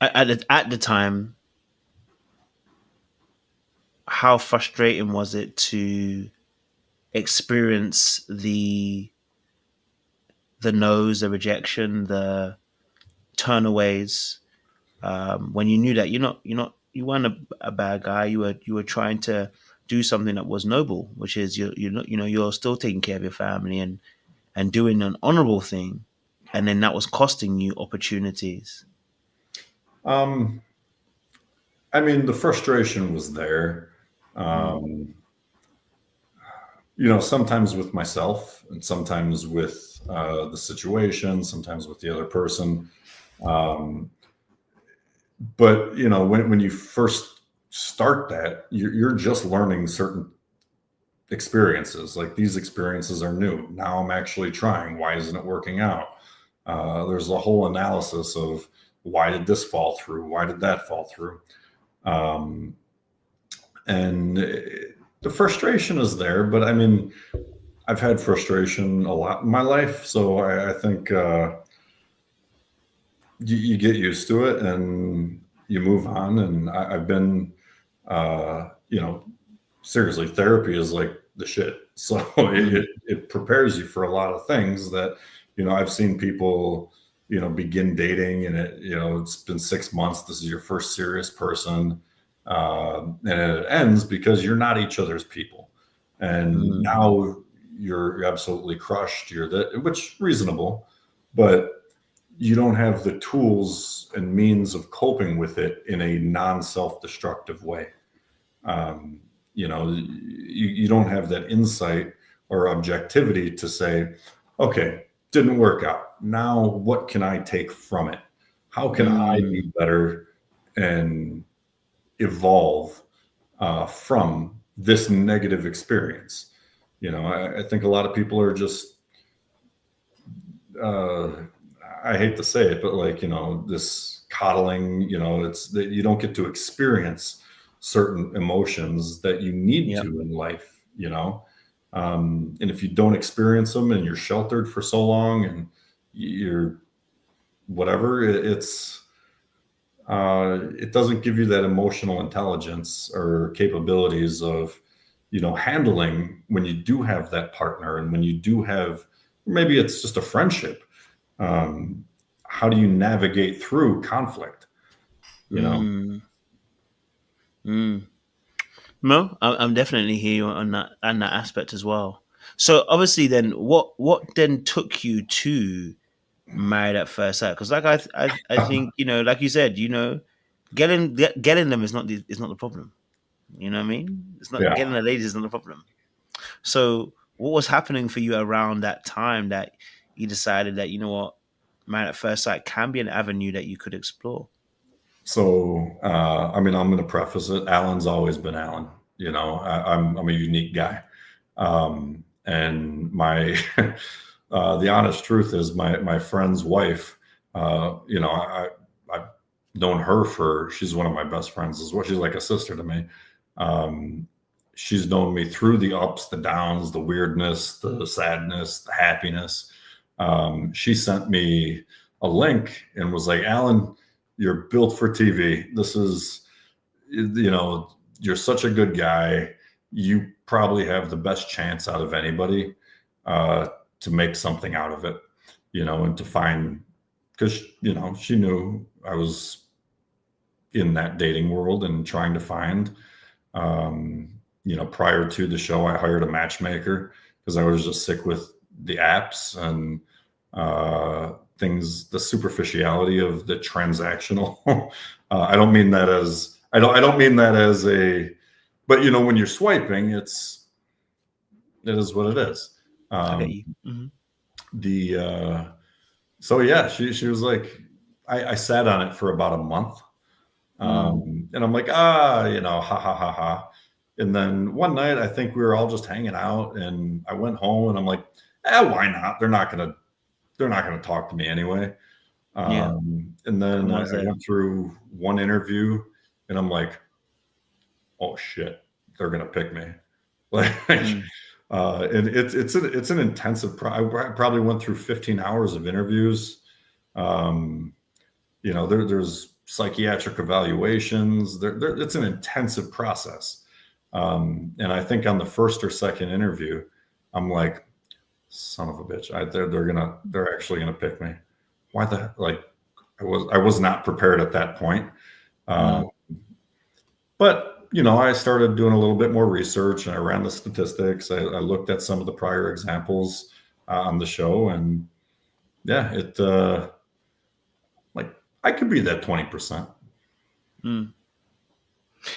At the time, how frustrating was it to experience the no's, the rejection, the turnaways, when you knew that you weren't a bad guy. You were trying to do something that was noble, which is you're still taking care of your family and doing an honorable thing, and then that was costing you opportunities. I mean, the frustration was there. Sometimes with myself and sometimes with the situation, sometimes with the other person. But when you first start that, you're just learning certain experiences. Like, these experiences are new. Now I'm actually trying. Why isn't it working out? There's a whole analysis of, why did this fall through? Why did that fall through? And the frustration is there, but I mean, I've had frustration a lot in my life. So I think you get used to it and you move on. And I've been, seriously, therapy is like the shit. So it prepares you for a lot of things that, I've seen people, begin dating, and it's been 6 months. This is your first serious person. And it ends because you're not each other's people. And now you're absolutely crushed. Which reasonable, but you don't have the tools and means of coping with it in a non-self-destructive way. You don't have that insight or objectivity to say, okay, didn't work out. Now, what can I take from it? How can I be better and evolve from this negative experience? I think a lot of people are just, I hate to say it, but like, this coddling, it's that you don't get to experience certain emotions that you need to in life, and if you don't experience them and you're sheltered for so long and you're whatever, it doesn't give you that emotional intelligence or capabilities of, handling when you do have that partner, and when you do have, maybe it's just a friendship. How do you navigate through conflict? No, I'm definitely here on that aspect as well. So obviously, then what then took you to Married at First Sight? Because like I think like you said, getting them is not the problem. You know what I mean? It's not Yeah. getting a lady is not a problem. So what was happening for you around that time that you decided that, you know what, Married at First Sight can be an avenue that you could explore? So, I mean, I'm going to preface it. Alan's always been Alan. You know, I'm a unique guy, and my the honest truth is my friend's wife. You know, I've known her for she's one of my best friends as well. She's like a sister to me. Um, she's known me through the ups, the downs, the weirdness, the sadness, the happiness. She sent me a link and was like, Alan, you're built for TV. This is, you know, you're such a good guy. You probably have the best chance out of anybody uh, to make something out of it, you know, and to find, because, you know, she knew I was in that dating world and trying to find, you know, prior to the show, I hired a matchmaker because I was just sick with the apps and things, the superficiality of the transactional. I don't mean that as I don't mean that as a, but you know, when you're swiping, it is what it is. I get Um, you. Hmm. the so yeah, she was like, I sat on it for about a month. Mm. And I'm like, you know, ha ha ha ha. And then one night, I think we were all just hanging out, and I went home, and I'm like, why not? They're not gonna talk to me anyway. Yeah. And No then one's I there. went through one interview, and I'm like, oh shit, they're gonna pick me. Like, Mm. and it's an intensive. I probably went through 15 hours of interviews. Um, you know, there's psychiatric evaluations. It's an intensive process. And I think on the first or second interview, I'm like, son of a bitch, they're actually gonna pick me. Why the like I was not prepared at that point. Um, Mm. but you know, I started doing a little bit more research, and I ran the statistics. I looked at some of the prior examples on the show, and yeah, it like I could be that 20%. Mm.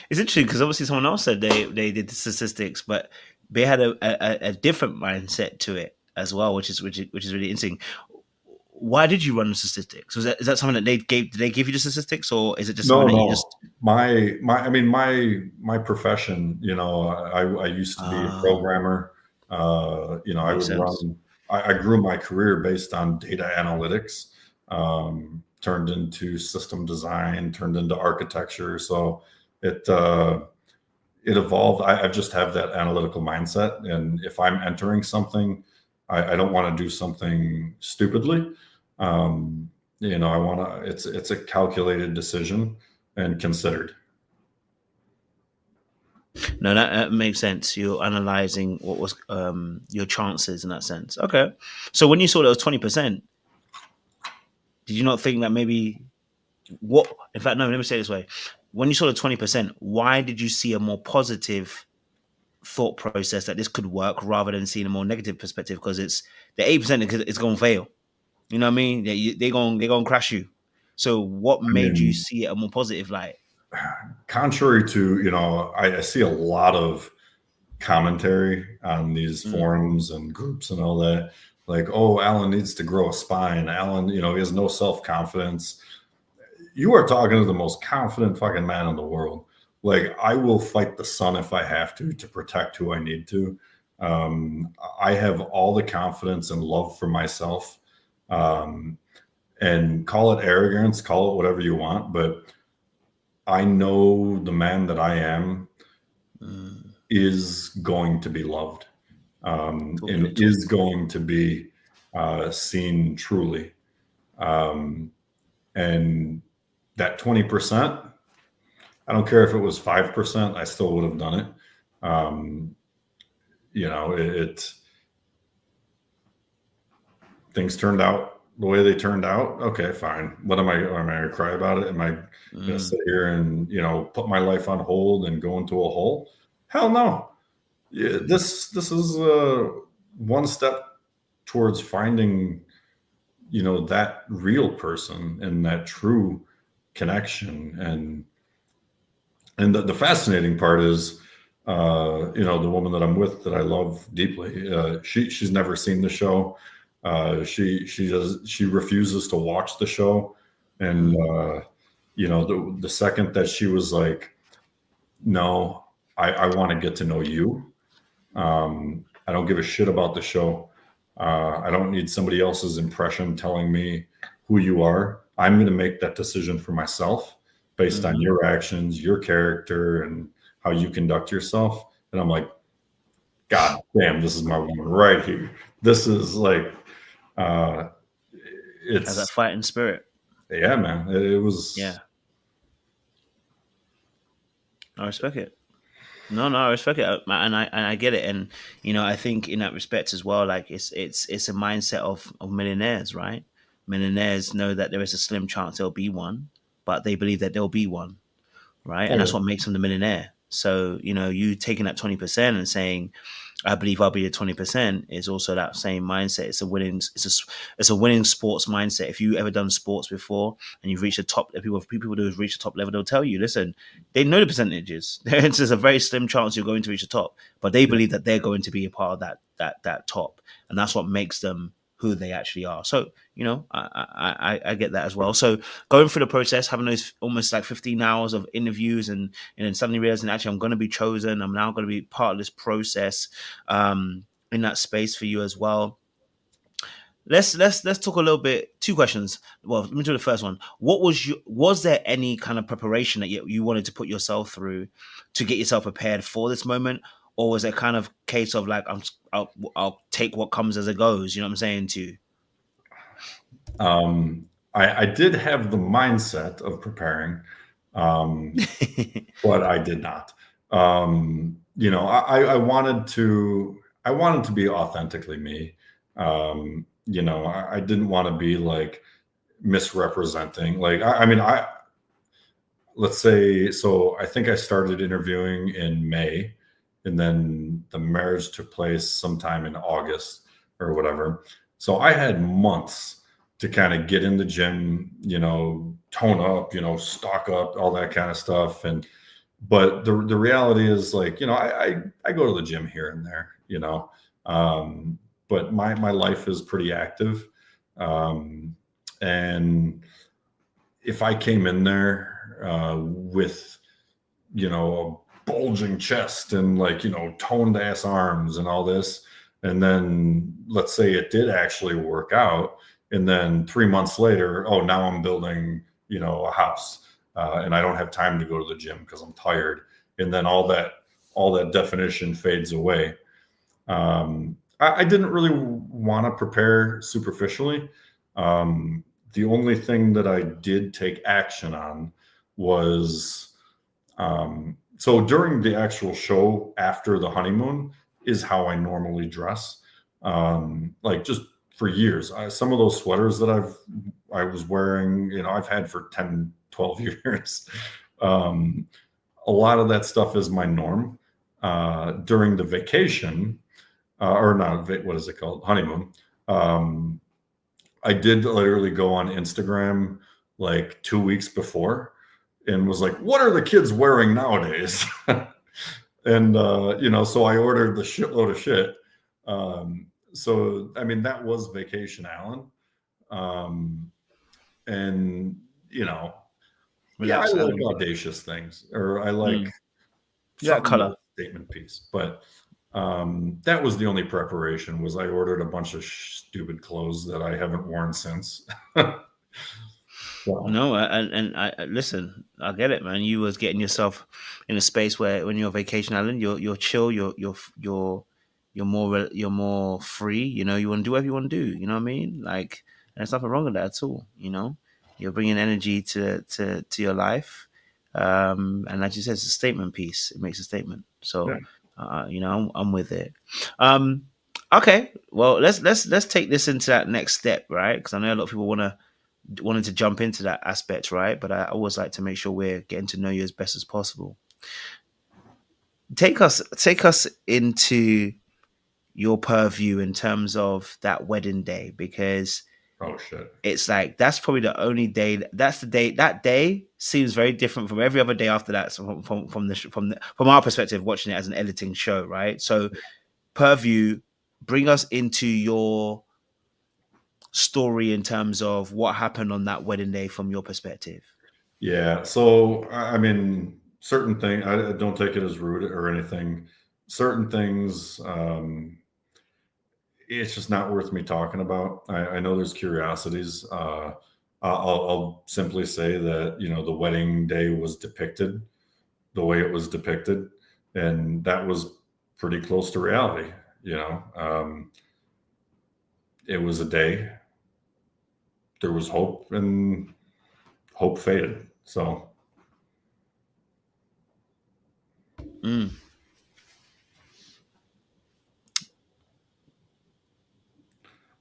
It's interesting because obviously someone else said they did the statistics, but they had a different mindset to it as well, which is really interesting. Why did you run the statistics? Is that something that they gave? Did they give you the statistics, or is it just something No, that you no. just? I mean, my profession, you know, I used to be a Ah, programmer. You know, I makes would sense. run, I grew my career based on data analytics, turned into system design, turned into architecture. So it, it evolved. I just have that analytical mindset. And if I'm entering something, I don't want to do something stupidly. Um, you know, I want to, it's a calculated decision and considered. No, that makes sense. You're analyzing what was your chances in that sense. Okay, so when you saw that was 20%, did you not think that maybe what? In fact, no. Let me say it this way: when you saw the 20%, why did you see a more positive thought process that this could work rather than seeing a more negative perspective? Because it's the 8% is going to fail. You know what I mean? They're going to crash you. So what I made you mean, see it a more positive light? contrary to, you know, I see a lot of commentary on these Mm, forums and groups and all that. Like, oh, Alan needs to grow a spine. Alan, you know, he has no self confidence. You are talking to the most confident fucking man in the world. Like, I will fight the sun if I have to protect who I need to. I have all the confidence and love for myself. Um, and call it arrogance, call it whatever you want, but I know the man that I am mm. is going to be loved, and Talk. is going to be seen truly. Um, and that 20%, I don't care if it was 5%, I still would have done it. Um, you know, things turned out the way they turned out. Okay, fine. What am I going to cry about it? Am I going to Mm, sit here and, you know, put my life on hold and go into a hole? Hell no. Yeah, this is one step towards finding, you know, that real person and that true connection. And the fascinating part is, the woman that I'm with that I love deeply, she's never seen the show. She refuses to watch the show. And, the second that she was like, no, I want to get to know you. I don't give a shit about the show. I don't need somebody else's impression telling me who you are. I'm going to make that decision for myself based on your actions, your character, and how you conduct yourself. And I'm like, God damn, this is my woman right here. This is like, Has that it's, fighting spirit. yeah, man. It Yeah, was, I respect it. No, I respect it, and I get it, and I think in that respect as well, like it's a mindset of millionaires, right? Millionaires know that there is a slim chance there'll be one, but they believe that there'll be one, right? And that's oh, what makes them the millionaire. So you taking that 20% and saying, I believe I'll be the 20% is also that same mindset. It's a winning sports mindset. If you ever done sports before and you've reached the top, people who've reached the top level, they'll tell you, listen, they know the percentages. There's a very slim chance you're going to reach the top, but they yeah. believe that they're going to be a part of that top, and that's what makes them who they actually are. So I get that as well. So going through the process, having those almost like 15 hours of interviews, and then suddenly realizing actually I'm going to be chosen. I'm now going to be part of this process in that space for you as well. Let's talk a little bit. Two questions. Well, let me do the first one. Was there any kind of preparation that you wanted to put yourself through to get yourself prepared for this moment, or was it kind of case of like I'll take what comes as it goes? You know what I'm saying to you? I did have the mindset of preparing, um, but I did not. I wanted to be authentically me. I didn't want to be like misrepresenting. Like, I mean, let's say, so I think I started interviewing in May, and then the marriage took place sometime in August or whatever. So I had months to kind of get in the gym, tone up, stock up, all that kind of stuff. But the reality is, like, I go to the gym here and there, um, but my life is pretty active. Um, and if I came in there with, a bulging chest and, like, toned ass arms and all this, and then let's say it did actually work out, and then 3 months later, oh, now I'm building, a house, and I don't have time to go to the gym because I'm tired, and then all that definition fades away. I didn't really want to prepare superficially. The only thing that I did take action on was, so during the actual show after the honeymoon is how I normally dress. Like, just for years, some of those sweaters that I was wearing, I've had for 10, 12 years. Um, a lot of that stuff is my norm. During the vacation, or not, what is it called? Honeymoon. Um, I did literally go on Instagram like 2 weeks before and was like, what are the kids wearing nowadays? And, so I ordered the shitload of shit. So, I mean, that was Vacation Allen. Um, and, yeah, I Relax, like Alan. audacious things, or I like You got something color. that's a statement piece. But that was the only preparation, was I ordered a bunch of stupid clothes that I haven't worn since. So, No, and I listen. I get it, man. You was getting yourself in a space where when you're on vacation island, you're chill. You're more free. You want to do whatever you want to do. You know what I mean? Like, there's nothing wrong with that at all. You're bringing energy to your life, and like you said, it's a statement piece. It makes a statement. yeah. So, I'm with it. Um, okay, well, let's take this into that next step, right? Because I know a lot of people wanted to jump into that aspect, right? But I always like to make sure we're getting to know you as best as possible. Take us into your purview in terms of that wedding day, because Oh shit. It's like that's probably the only day. That's the day. That day seems very different from every other day after that. So from our perspective, watching it as an editing show, right? So, Purview, bring us into your story in terms of what happened on that wedding day from your perspective. Yeah. So I mean, certain things. I don't take it as rude or anything. Certain things. It's just not worth me talking about. I know there's curiosities. I'll simply say that the wedding day was depicted the way it was depicted, and that was pretty close to reality. It was a day. There was hope, and hope faded. So Mm.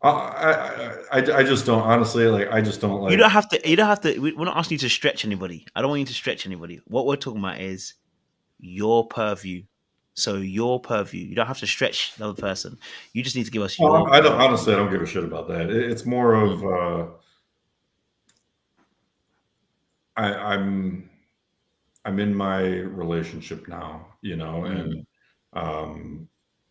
I just don't honestly like. I just don't You like. don't have to. You don't have to. We're not asking you to stretch anybody. I don't want you to stretch anybody. What we're talking about is your purview. So your purview. You don't have to stretch the other person. You just need to give us Well, your I don't purview. honestly. I don't give a shit about that. It's more of Mm, I'm in my relationship now, and mm, um,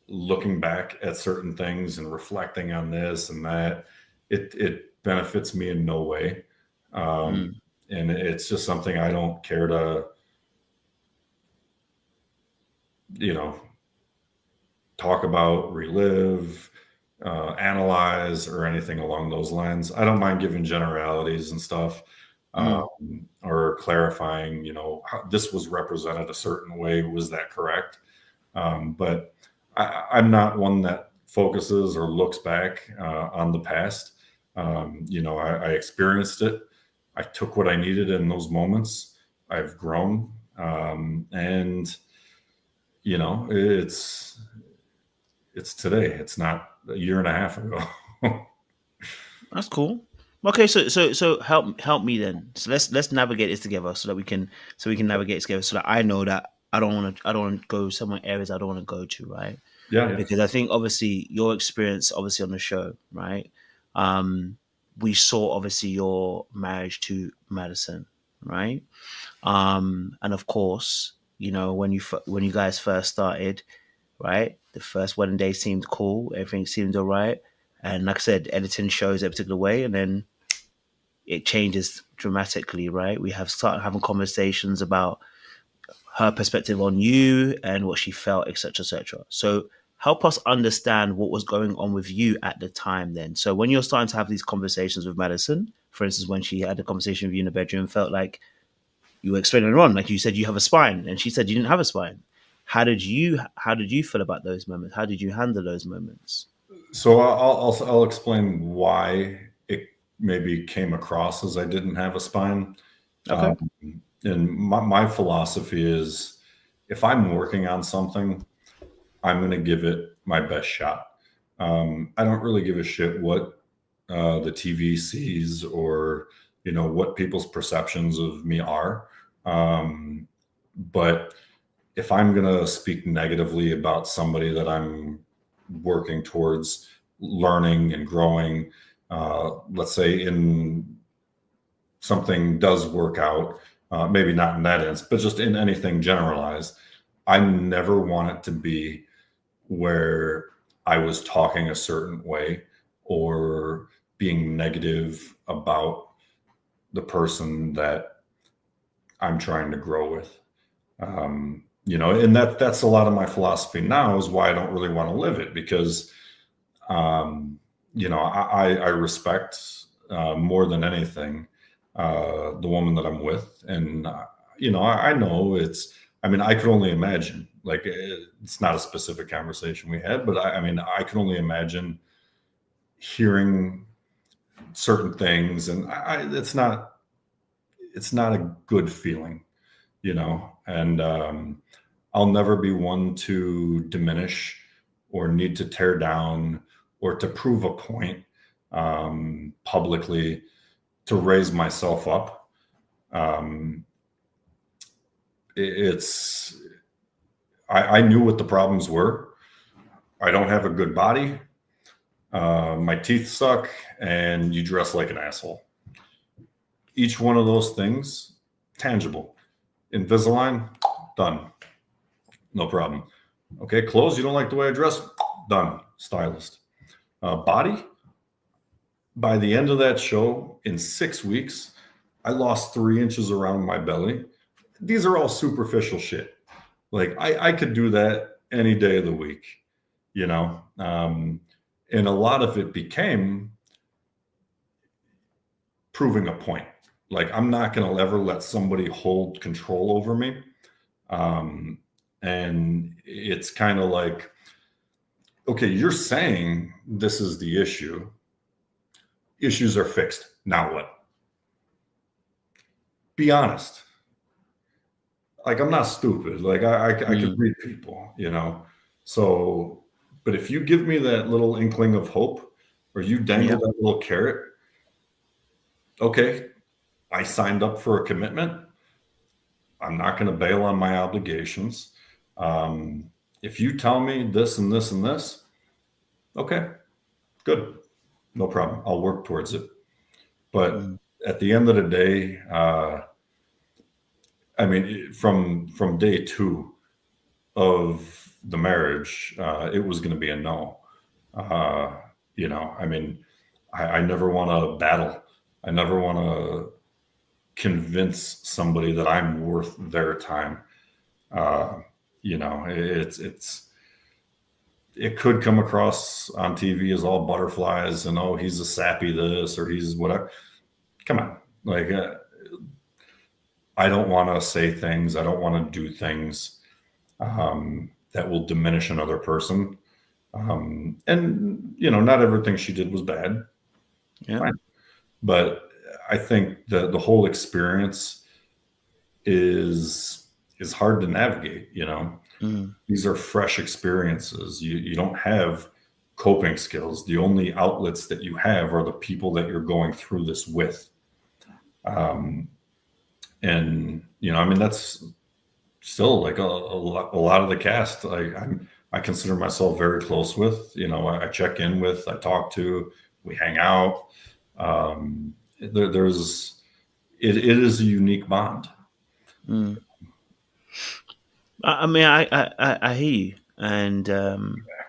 looking back at certain things and reflecting on this and that, it benefits me in no way. Um, mm, and it's just something I don't care to, you know, talk about, relive, analyze, or anything along those lines. I don't mind giving generalities and stuff, mm. or clarifying, how this was represented a certain way. Was that correct? But I'm not one that focuses or looks back on the past. I experienced it. I took what I needed in those moments. I've grown, and it's today. It's not a year and a half ago. That's cool. Okay, so help me then. So let's navigate this together so that we can navigate this together so that I know that I don't want to go somewhere areas I don't want to go to, right? Yeah, yeah. Because I think obviously your experience obviously on the show, right? Um, we saw obviously your marriage to Madison, right? And of course, when you guys first started, right? The first wedding day seemed cool, everything seemed all right, and like I said, editing shows a particular way, and then it changes dramatically, right? We have started having conversations about her perspective on you and what she felt, etc., etc. So help us understand what was going on with you at the time then. So when you're starting to have these conversations with Madison, for instance, when she had a conversation with you in the bedroom, felt like you were explaining her on, like you said you have a spine, and she said you didn't have a spine. How did you feel about those moments? How did you handle those moments? So I'll explain why it maybe came across as I didn't have a spine. Okay. Um, and my philosophy is, if I'm working on something, I'm going to give it my best shot. I don't really give a shit what the TV sees, or what people's perceptions of me are. Um, but if I'm going to speak negatively about somebody that I'm working towards learning and growing, let's say in something does work out, maybe not in that instance, but just in anything generalized, I never want it to be where I was talking a certain way or being negative about the person that I'm trying to grow with. And that's a lot of my philosophy now, is why I don't really want to live it, because um, I respect, more than anything, the woman that I'm with, and I know it's. I mean, I could only imagine. Like, it's not a specific conversation we had, but I mean, I can only imagine hearing certain things, and it's not a good feeling, and I'll never be one to diminish or need to tear down or to prove a point, publicly, to raise myself up. Um, it's I knew what the problems were. I don't have a good body. my teeth suck, and you dress like an asshole. Each one of those things, tangible. Invisalign, done. No problem. Okay, clothes, you don't like the way I dress? Done. Stylist. Body, by the end of that show, in 6 weeks, I lost 3 inches around my belly. These are all superficial shit. Like I could do that any day of the week, you know? And a lot of it became proving a point. Like, I'm not going to ever let somebody hold control over me. And it's kind of like, okay, you're saying this is the issue. Issues are fixed. Now what? Be honest. Like, I'm not stupid. Like, I can read people, you know? So, but if you give me that little inkling of hope, or you dangle that little carrot, okay, I signed up for a commitment. I'm not going to bail on my obligations. If you tell me this and this and this, okay, good. No problem. I'll work towards it. But at the end of the day, I mean, from day 2 of the marriage, it was going to be a no. You know, I mean, I never want to battle. I never want to convince somebody that I'm worth their time. You know, it could come across on TV as all butterflies and, oh, he's a sappy this or he's whatever. Come on. Like, I don't want to say things. I don't want to do things that will diminish another person. And, you know, not everything she did was bad. Yeah. Fine. But I think that the whole experience is hard to navigate, you know. These are fresh experiences. You don't have coping skills. The only outlets that you have are the people that you're going through this with. And, you know, I mean, that's still like a lot of the cast I consider myself very close with. You know, I check in with, I talk to, we hang out. It is a unique bond. I mean, I hear you, and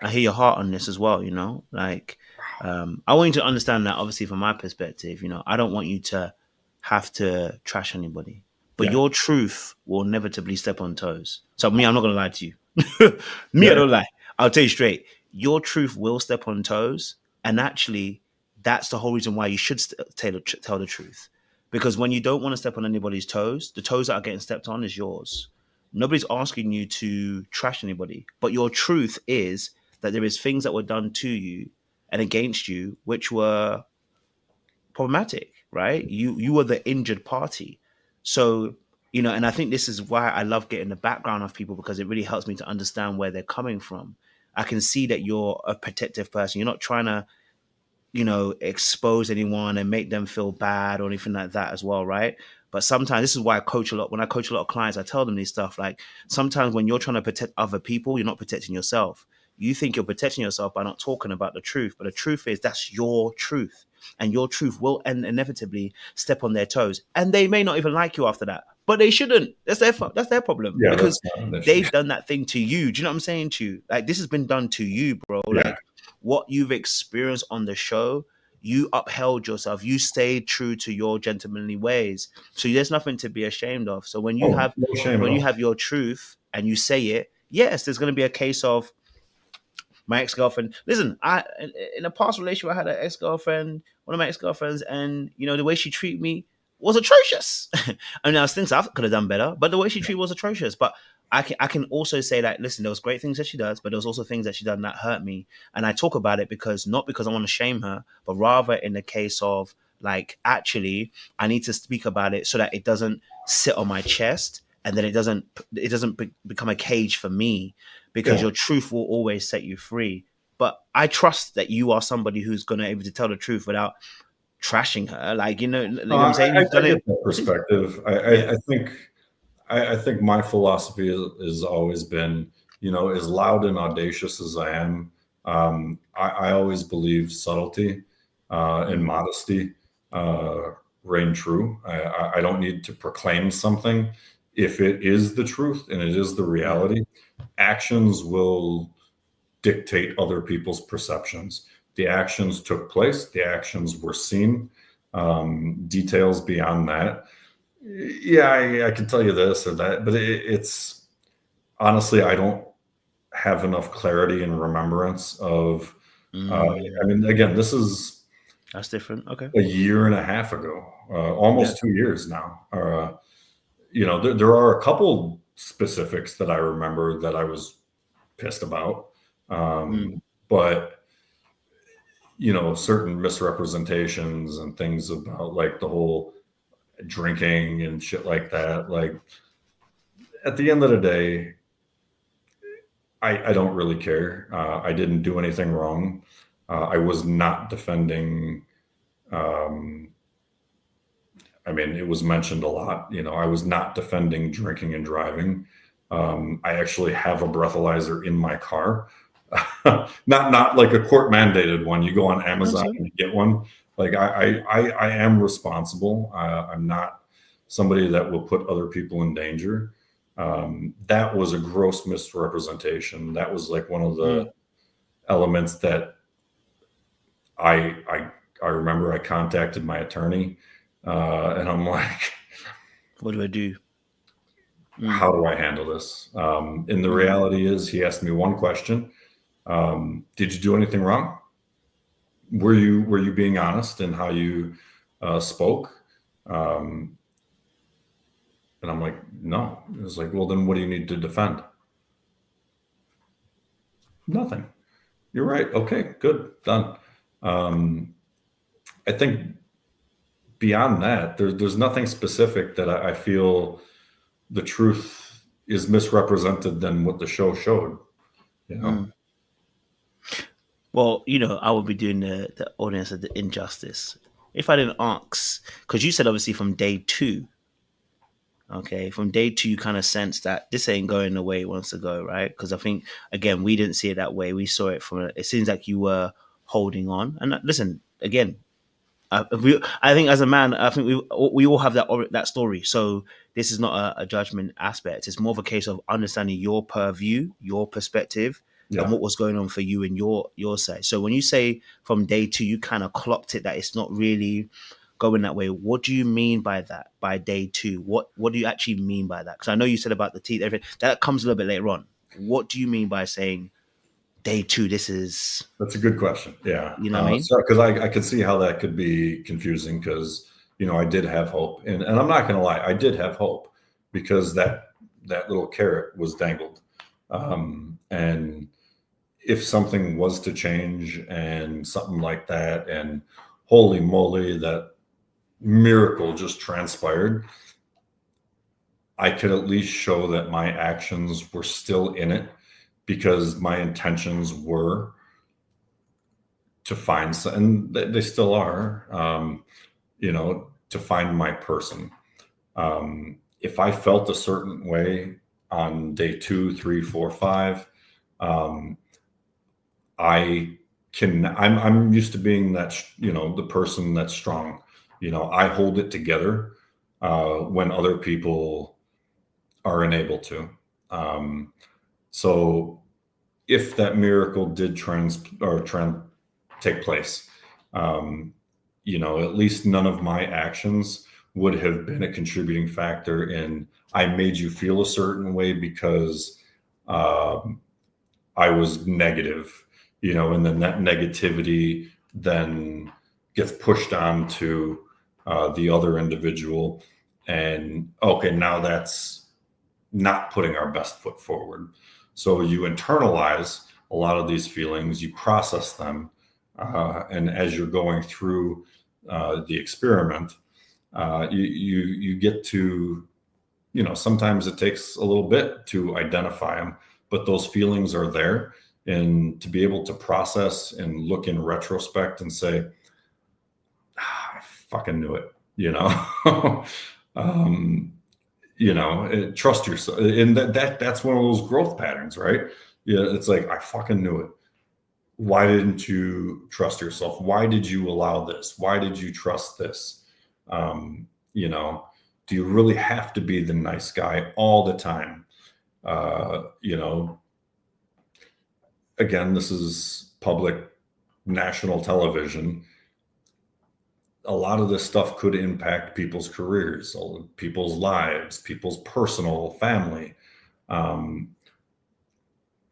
I hear your heart on this as well. You know, like I want you to understand that. Obviously, from my perspective, you know, I don't want you to have to trash anybody, but your truth will inevitably step on toes. So me, I'm not gonna lie to you. I don't lie. I'll tell you straight. Your truth will step on toes, and actually, that's the whole reason why you should tell the truth. Because when you don't want to step on anybody's toes, the toes that are getting stepped on is yours. Nobody's asking you to trash anybody, but your truth is that there is things that were done to you and against you which were problematic, right? You were the injured party. So, you know, and I think this is why I love getting the background of people, because it really helps me to understand where they're coming from. I can see that you're a protective person. You're not trying to, you know, expose anyone and make them feel bad or anything like that as well, right? But sometimes this is why I coach a lot. When I coach a lot of clients, I tell them these stuff. Like, sometimes when you're trying to protect other people, you're not protecting yourself. You think you're protecting yourself by not talking about the truth, but the truth is that's your truth, and your truth will inevitably step on their toes, and they may not even like you after that. But they shouldn't. That's their problem, because they've done that thing to you. Do you know what I'm saying to you? Like, this has been done to you, bro. Yeah. Like, what you've experienced on the show, you upheld yourself. You stayed true to your gentlemanly ways. So there's nothing to be ashamed of. So when you have your truth and you say it, yes, there's going to be a case of my ex-girlfriend. Listen, in a past relationship, I had an ex-girlfriend, one of my ex-girlfriends, and you know, the way she treated me was atrocious. I mean, there was things I could have done better, but the way she treated was atrocious. But I can also say that, listen, there was great things that she does, but there was also things that she done that hurt me. And I talk about it because, not because I want to shame her, but rather in the case of, like, actually, I need to speak about it so that it doesn't sit on my chest, and then it doesn't become a cage for me, because your truth will always set you free. But I trust that you are somebody who's going to be able to tell the truth without trashing her. Like, you know, like I'm saying, you've done it. That perspective. I think my philosophy has always been, you know, as loud and audacious as I am, I always believe subtlety and modesty reign true. I don't need to proclaim something. If it is the truth and it is the reality, actions will dictate other people's perceptions. The actions took place, the actions were seen. Details beyond that, yeah, I can tell you this or that, but it's honestly, I don't have enough clarity and remembrance of. I mean, again, this is That's different. Okay. a year and a half ago, Yeah. almost 2 years now. There are a couple specifics that I remember that I was pissed about, but certain misrepresentations and things about like the whole drinking and shit like that. Like at the end of the day, I don't really care. I didn't do anything wrong. I was not defending. I mean, it was mentioned a lot. I was not defending drinking and driving. I actually have a breathalyzer in my car, not like a court mandated one. You go on Amazon and you get one. Like I am responsible. I'm not somebody that will put other people in danger. That was a gross misrepresentation. That was like one of the elements that I remember I contacted my attorney, and I'm like, what do I do? How do I handle this? And the reality is, he asked me one question: did you do anything wrong? Were you being honest in how you spoke? And I'm like, no. It was like, well, then what do you need to defend? Nothing. You're right. Okay, good, done. I think beyond that, there's nothing specific that I feel the truth is misrepresented than what the show showed. Well, I would be doing the audience the injustice if I didn't ask, because you said obviously from day two. Okay, from day two, you kind of sense that this ain't going the way it wants to go, right? Because I think again, we didn't see it that way. We saw it from. It seems like you were holding on. And listen, again, I think as a man, I think we all have that story. So this is not a judgment aspect. It's more of a case of understanding your purview, your perspective, and what was going on for you and your side. So when you say from day two, you kind of clocked it that it's not really going that way. What do you mean by that? By day two, what do you actually mean by that? Because I know you said about the teeth, everything that comes a little bit later on. What do you mean by saying day two? That's a good question. Yeah, you know what I mean? because I could see how that could be confusing. Because I did have hope, and I'm not going to lie, I did have hope because that little carrot was dangled, and if something was to change and something like that, and holy moly, that miracle just transpired, I could at least show that my actions were still in it, because my intentions were to find some, and they still are, to find my person. If I felt a certain way on day 2, 3, 4, 5, I'm used to being that, the person that's strong. I hold it together when other people are unable to. So if that miracle did take place, at least none of my actions would have been a contributing factor in I made you feel a certain way because I was negative, and then that negativity then gets pushed on to the other individual. And okay, now that's not putting our best foot forward. So you internalize a lot of these feelings, you process them, and as you're going through the experiment, you get to, sometimes it takes a little bit to identify them, but those feelings are there. And to be able to process and look in retrospect and say, I fucking knew it, trust yourself. And that's one of those growth patterns, right? Yeah. It's like, I fucking knew it. why didn't you trust yourself? Why did you allow this? Why did you trust this? You know, do you really have to be the nice guy all the time? You know, again, this is public national television. A lot of this stuff could impact people's careers, people's lives, people's personal family.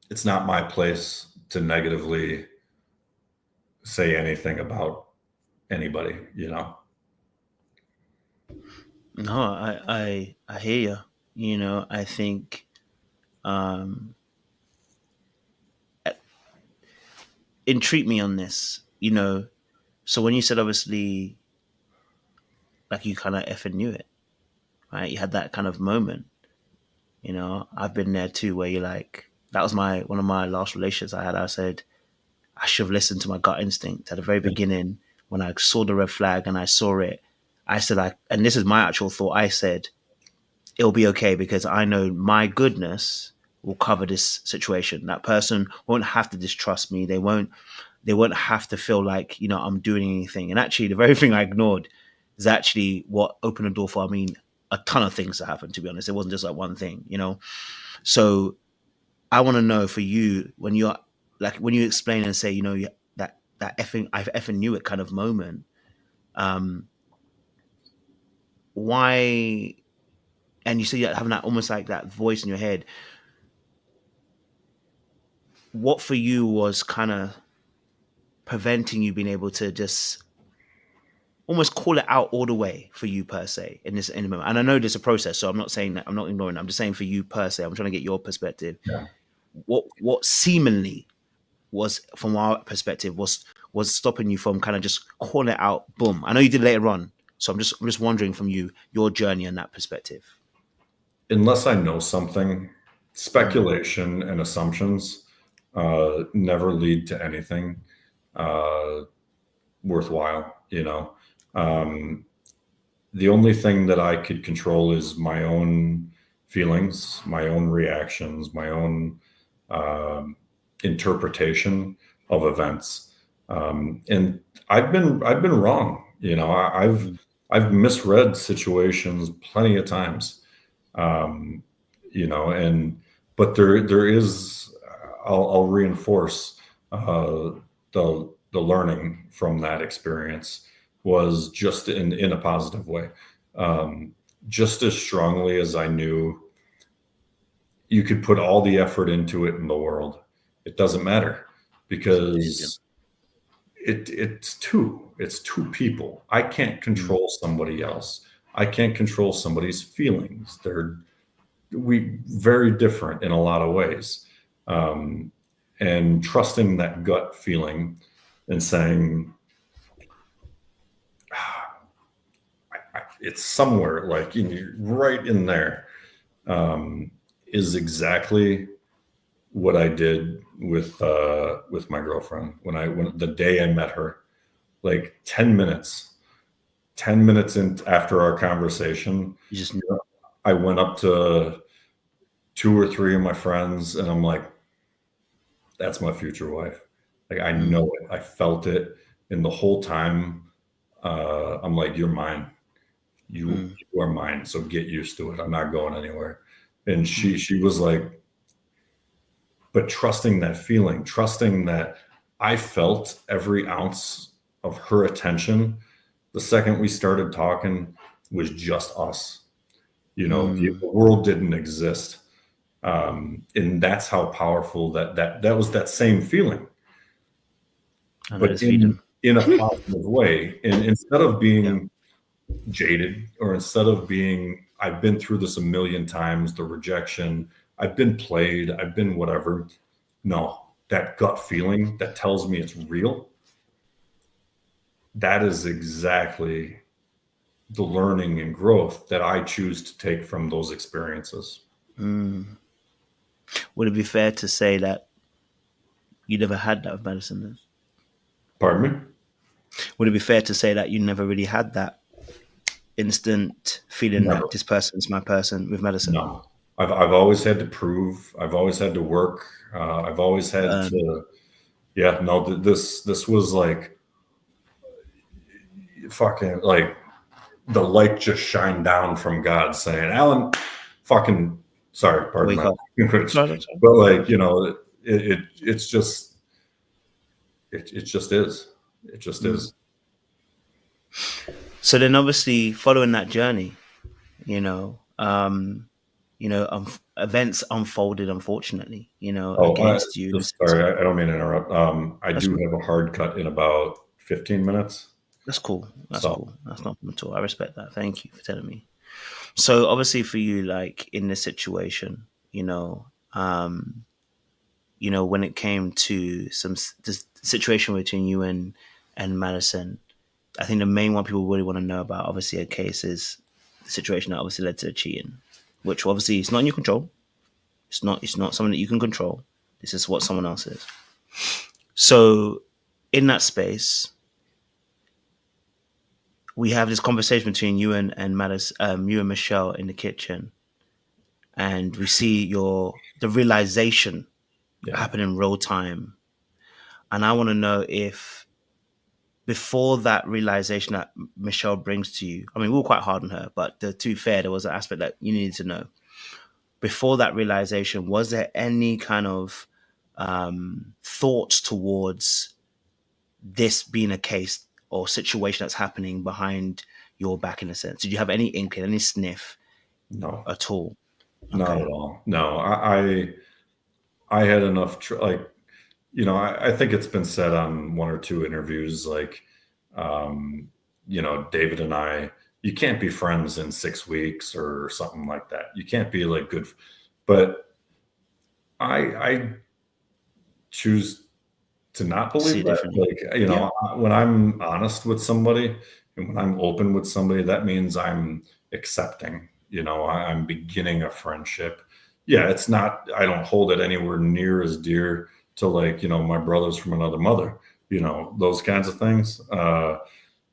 It's not my place to negatively say anything about anybody, you know. No, I hear you. You know, I think um, entreat me on this. You know, so when you said obviously, like you kind of effing knew it, right? You had that kind of moment. You know, I've been there too, where you're like, that was my one of my last relationships I had. I said I should have listened to my gut instinct at the very beginning when I saw the red flag and I saw it. I said, and this is my actual thought. I said, it'll be okay because I know my goodness will cover this situation. That person won't have to distrust me. They won't have to feel like, I'm doing anything. And actually the very thing I ignored is actually what opened the door for, I mean, a ton of things that happened, to be honest. It wasn't just like one thing. So I want to know for you, when you're like, when you explain and say, that effing, I effing knew it kind of moment, um, why, and you see that having that almost like that voice in your head, what for you was kind of preventing you being able to just almost call it out all the way for you per se in the moment? And I know there's a process, so I'm not saying that, I'm not ignoring it. I'm just saying for you per se, I'm trying to get your perspective. Yeah. What seemingly was, from our perspective, was stopping you from kind of just calling it out? Boom. I know you did later on, so I'm just wondering from you, your journey and that perspective. Unless I know something, Mm, speculation and assumptions never lead to anything uh, worthwhile, you know. Um, the only thing that I could control is my own feelings, my own reactions, my own um, interpretation of events. And I've been wrong. You know, mm, I've misread situations plenty of times. Um, you know, and but there is I'll reinforce the learning from that experience was just in a positive way. Um, just as strongly as I knew you could put all the effort into it in the world, it doesn't matter yeah. because it's two people. I can't Mm, control somebody else. I can't control somebody's feelings. We very different in a lot of ways. Um, and trusting that gut feeling and saying, it's somewhere like right in there, um, is exactly what I did with my girlfriend when the day I met her, like 10 minutes in after our conversation, you just I went up to two or three of my friends and I'm like, that's my future wife. Like I mm, know it. I felt it. And the whole time, I'm like, you're mine. You, mm, you are mine. So get used to it. I'm not going anywhere. And she mm, she was like, but trusting that feeling, trusting that I felt every ounce of her attention the second we started talking was just us. You know, mm. the world didn't exist. And that's how powerful that was, that same feeling, I know but this in feeling. a positive way. And instead of Yeah. being jaded, or instead of being, I've been through this a million times, the rejection, I've been played, I've been whatever. No, that gut feeling that tells me it's real, that is exactly the learning and growth that I choose to take from those experiences. Mm. Would it be fair to say that you never had that with Madison then? Pardon me? Would it be fair to say that you never really had that instant feeling that Never. this person's my person with Madison? No. I've always had to prove. I've always had to work. I've always had Um, to. Yeah, no, this was like fucking like the light just shined down from God saying, Alan, fucking sorry, pardon Wake my up. language. No, that's all But right. like, you know, it's just it just is. It just Mm. is. So then, obviously, following that journey, events unfolded, unfortunately, Oh, against you. just sorry, I don't mean to interrupt. I That's do cool. have a hard cut in about 15 minutes. That's cool. That's So cool. That's not problem at all. I respect that. Thank you for telling me. So obviously for you, like in this situation, when it came to this situation between you and Madison, I think the main one people really want to know about, obviously, a case is the situation that obviously led to the cheating, which obviously is not in your control. It's not something that you can control. This is what someone else is. So in that space, we have this conversation between you and Madison, you and Michelle in the kitchen, and we see the realization yeah, happen in real time. And I want to know if before that realization that Michelle brings to you, I mean, we were quite hard on her, but to be fair, there was an aspect that you needed to know. Before that realization, was there any kind of thoughts towards this being a case or situation that's happening behind your back, in a sense? Did you have any inkling, any sniff no, at all? not Okay. at all. No, I had enough like, you know, I think it's been said on one or two interviews, like, um, you know, David and I, you can't be friends in 6 weeks or something like that. You can't be like good, but I choose to not See believe it that. differently. Like, you Yeah. know, when I'm honest with somebody and when I'm open with somebody, that means I'm accepting, you know, I'm beginning a friendship. Yeah, it's not, I don't hold it anywhere near as dear to like, you know, my brothers from another mother, you know, those kinds of things.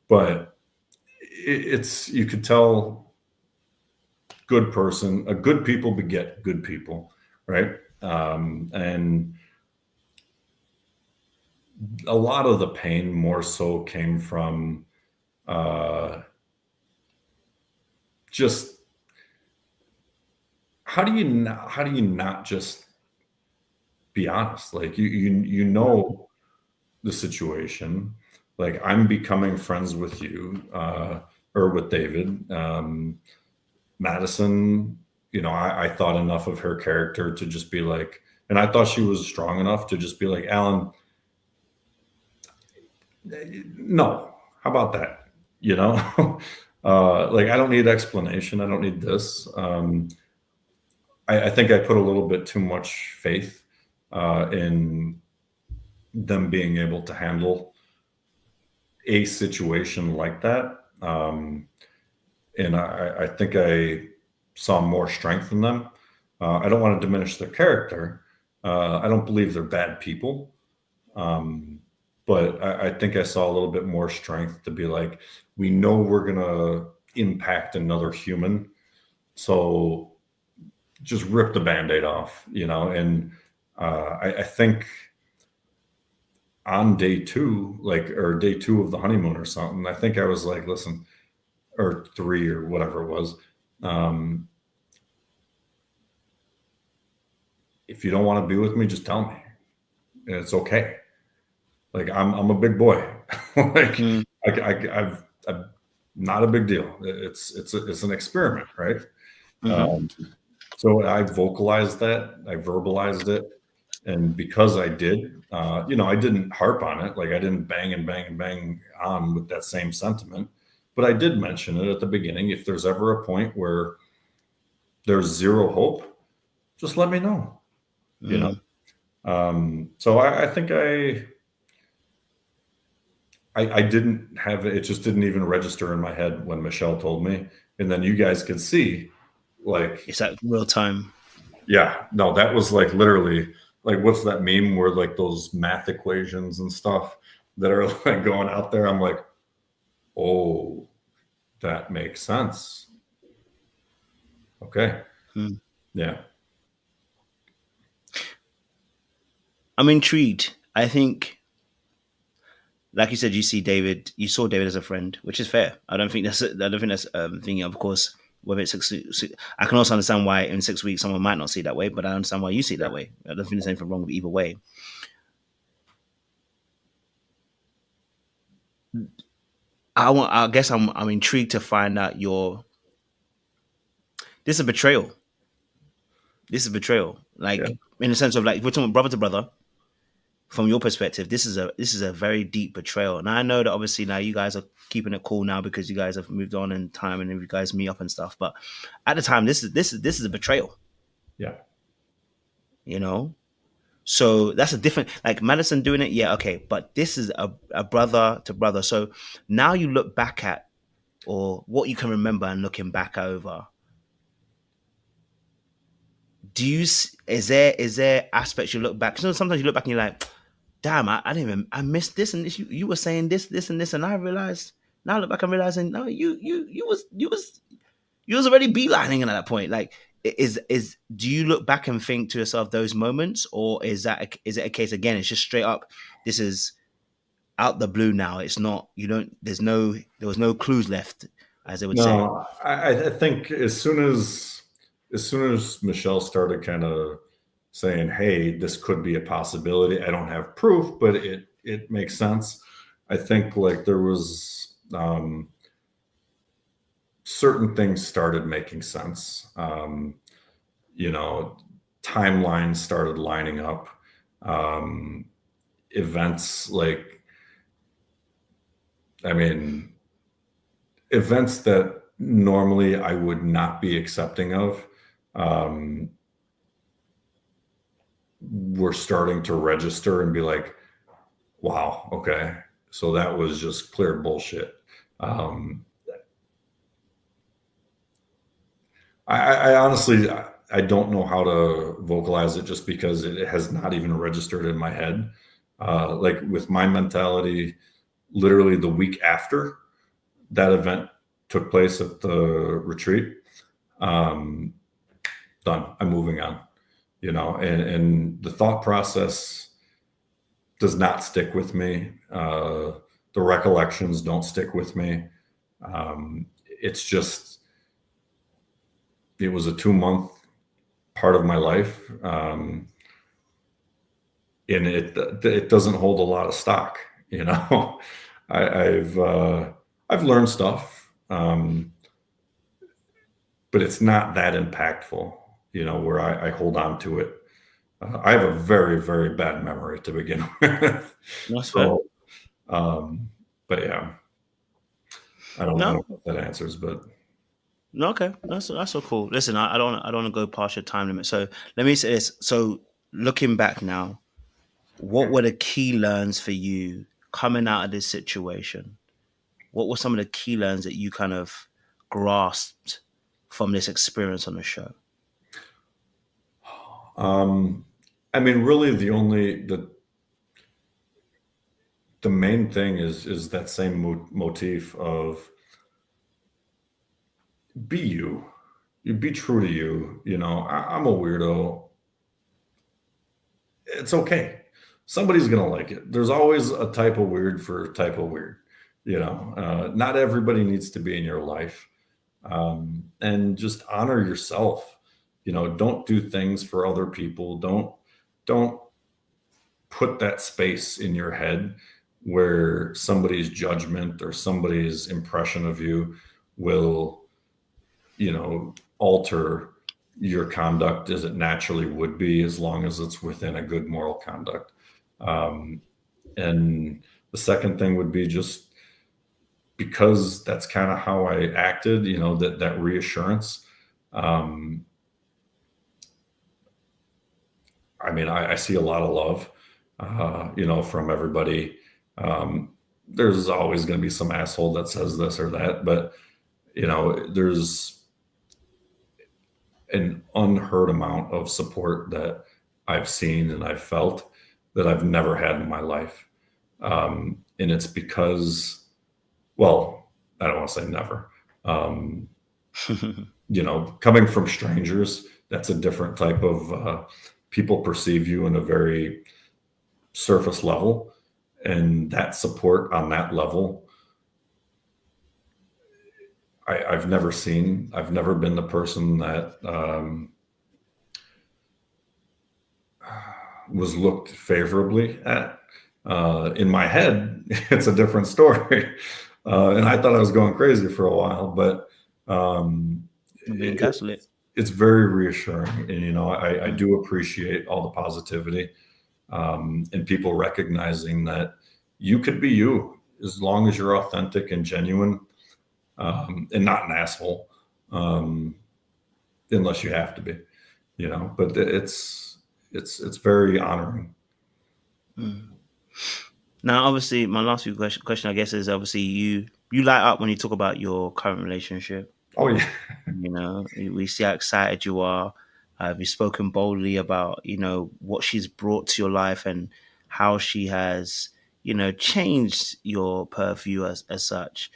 But it's, you could tell good person, a good people beget good people, right? And a lot of the pain more so came from uh, just how do you not just be honest? Like you know the situation. Like I'm becoming friends with you or with David. Madison, you know, I thought enough of her character to just be like, and I thought she was strong enough to just be like, Alan, no, how about that? You know, like I don't need explanation. I don't need this. I think I put a little bit too much faith in them being able to handle a situation like that. And I think I saw more strength in them. I don't want to diminish their character. I don't believe they're bad people. Um, but I think I saw a little bit more strength to be like, we know we're going to impact another human. So just rip the band-aid off, you know? And I think on day two, like, or day two of the honeymoon or something, I think I was like, listen, or three or whatever it was. Um, if you don't want to be with me, just tell me. And it's okay. Like I'm a big boy. Like Mm, I've not a big deal. It's an experiment, right? hmm. Um, so I vocalized that, I verbalized it, and because I did, you know, I didn't harp on it. Like I didn't bang and bang and bang on with that same sentiment, but I did mention it at the beginning. If there's ever a point where there's zero hope, just let me know. You know. Mm. So I think I didn't have it. It just didn't even register in my head when Michelle told me, and then you guys could see, like, It's that real time. yeah, no, that was like literally like what's that meme where like those math equations and stuff that are like going out there. I'm like, oh, that makes sense. Okay, yeah, I'm intrigued. I think, like you said, you saw David as a friend, which is fair. I don't think that's thing. Of course, whether it's I can also understand why in 6 weeks someone might not see it that way, but I understand why you see it that way. I don't think there's anything wrong with either way. I guess I'm intrigued to find out your. This is a betrayal. This is betrayal. Yeah. Like in the sense of like we're talking brother to brother. From your perspective, this is a very deep betrayal. And I know that obviously now you guys are keeping it cool now because you guys have moved on in time and you guys meet up and stuff. But at the time, this is a betrayal. Yeah. You know, so that's a different like Madison doing it. Yeah, okay, but this is a brother to brother. So now you look back at or what you can remember and looking back over. Is there aspects you look back? So sometimes you look back and you're like, damn, I didn't even I missed this and this. You were saying this and this, and I realized now I look back and realizing no, you was already beelining at that point. Like, is do you look back and think to yourself those moments, or is it a case again? It's just straight up. This is out the blue now. It's not. You don't. There was no clues left, as they would say. No, I think as soon as Michelle started kind of saying, "Hey, this could be a possibility," I don't have proof, but it makes sense. I think like there was certain things started making sense. You know, timelines started lining up. Events like, I mean, events that normally I would not be accepting of um, were starting to register and be like, wow, okay. So that was just clear bullshit. Um, I honestly, I don't know how to vocalize it just because it has not even registered in my head. Like with my mentality, literally the week after that event took place at the retreat, um, done. I'm moving on, and the thought process does not stick with me. The recollections don't stick with me. It's just, it was a 2-month part of my life. And it doesn't hold a lot of stock, I, I've learned stuff, but it's not that impactful, where I hold on to it. I have a very, very bad memory to begin with. That's fair. So, but yeah, I don't No, know if that answers, but no, okay, that's so cool. Listen, I don't want to go past your time limit. So let me say this. So looking back now, what were the key learns for you coming out of this situation? What were some of the key learns that you kind of grasped from this experience on the show? um, I mean, really, the main thing is that same motif of be you. You be true to you. I'm a weirdo. It's okay. Somebody's gonna like it. There's always a type of weird for a type of weird. Not everybody needs to be in your life, and just honor yourself. Don't do things for other people. Don't put that space in your head where somebody's judgment or somebody's impression of you will, alter your conduct as it naturally would be, as long as it's within a good moral conduct. Um, and the second thing would be just because that's kind of how I acted, that reassurance. Um, I mean, I see a lot of love, from everybody. There's always going to be some asshole that says this or that, but there's an unheard amount of support that I've seen and I've felt that I've never had in my life. And it's because, well, I don't want to say never. Um, Coming from strangers, that's a different type of people perceive you in a very surface level, and that support on that level, I've never seen. I've never been the person that was looked favorably at. In my head, it's a different story. And I thought I was going crazy for a while, but Being gaslit. it's very reassuring. And, I do appreciate all the positivity, and people recognizing that you could be you as long as you're authentic and genuine, and not an asshole, unless you have to be, but it's very honoring. Now, obviously, my last few question, I guess, is obviously you light up when you talk about your current relationship. Oh yeah. We see how excited you are. You've spoken boldly about what she's brought to your life and how she has changed your purview as such.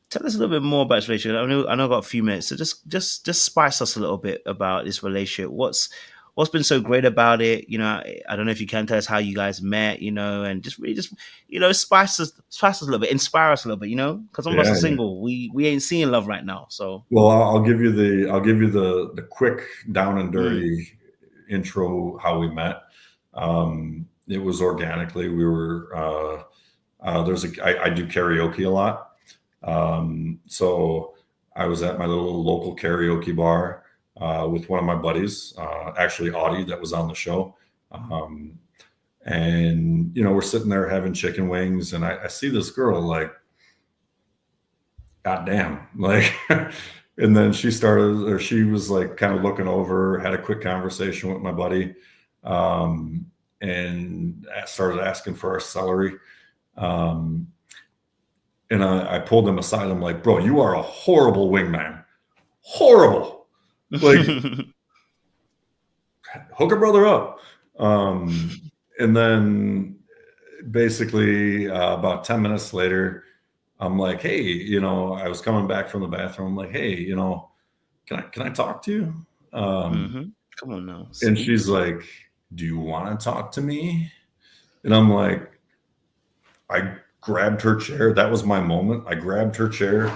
Tell us a little bit more about this relationship. I know I've got a few minutes, so just spice us a little bit about this relationship. What's been so great about it? I don't know if you can tell us how you guys met, and just really spice us a little bit, inspire us a little bit, because some of us are Yeah, yeah. single. We ain't seeing love right now, so. Well, I'll give you the quick down and Mm, dirty intro how we met. It was organically. We were I do karaoke a lot. So I was at my little local karaoke bar with one of my buddies, actually Audie, that was on the show. And we're sitting there having chicken wings, and I see this girl, like, God damn, like, and then she was like kind of looking over, had a quick conversation with my buddy, and started asking for our celery. And I pulled him aside. I'm like, bro, you are a horrible wingman. Horrible. Like, hook a brother up. And then basically about 10 minutes later, I'm like, hey, I was coming back from the bathroom. I'm like, hey, can I talk to you? Come on now. And See? she's like, do you want to talk to me? And I'm like, I grabbed her chair. That was my moment. I grabbed her chair,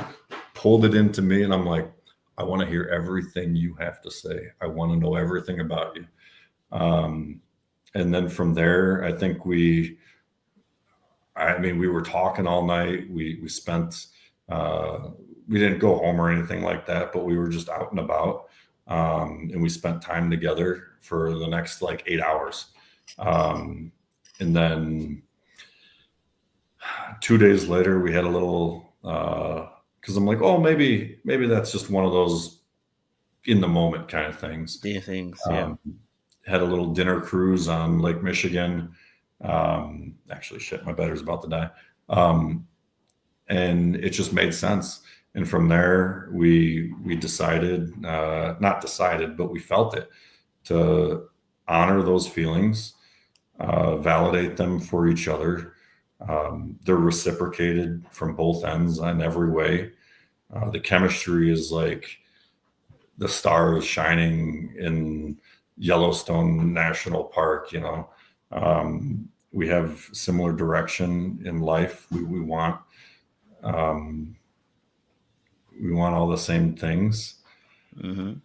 pulled it into me, and I'm like, I want to hear everything you have to say. I want to know everything about you. And then from there, I think we were talking all night. We spent, we didn't go home or anything like that, but we were just out and about. And we spent time together for the next like 8 hours. And then 2 days later, we had a little, because I'm like, oh, maybe that's just one of those in the moment kind of things. Dear things, yeah. Had a little dinner cruise on Lake Michigan. Actually, shit, my battery's about to die. And it just made sense. And from there, we decided, not decided, but we felt it, to honor those feelings, validate them for each other. They're reciprocated from both ends in every way. The chemistry is like the stars shining in Yellowstone National Park. We have similar direction in life. We want all the same things. And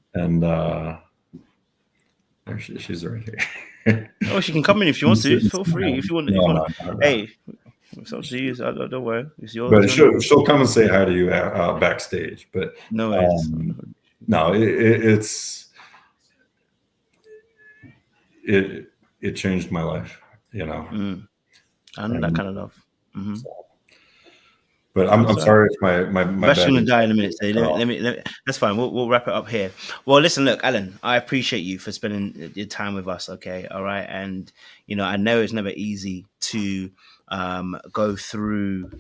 she's right here. Oh, she can come in if she wants to. Feel free if you want. No. Hey, it's up to you. Don't worry. It's yours. But she'll come and say hi to you backstage. But no worries. no, it changed my life. I know that kind of love. But I'm sorry if my That's going to die in a minute. So Oh. let me. That's fine. We'll wrap it up here. Well, listen, look, Alan, I appreciate you for spending your time with us. Okay, all right, and I know it's never easy to go through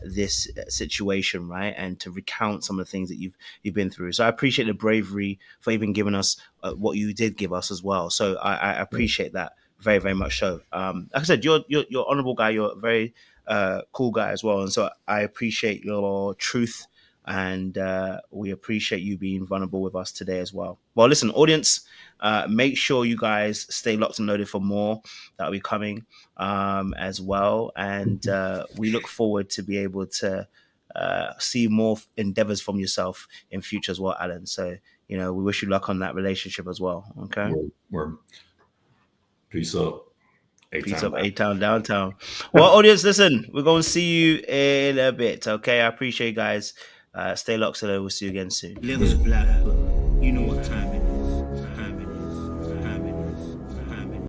this situation, right, and to recount some of the things that you've been through. So I appreciate the bravery for even giving us what you did give us as well. So I appreciate that very, very much. So, like I said, you're honorable guy. You're a very cool guy as well, and so I appreciate your truth and we appreciate you being vulnerable with us today as well. Well, listen, audience, make sure you guys stay locked and loaded for more that'll be coming as well, and we look forward to be able to see more endeavors from yourself in future as well, Alan. So we wish you luck on that relationship as well. Okay, we're peace up. peace up, A-Town, downtown. Well, audience, listen, we're going to see you in a bit. Okay, I appreciate you guys. Stay locked, so we'll see you again soon. Little Black Book, you know what time it is.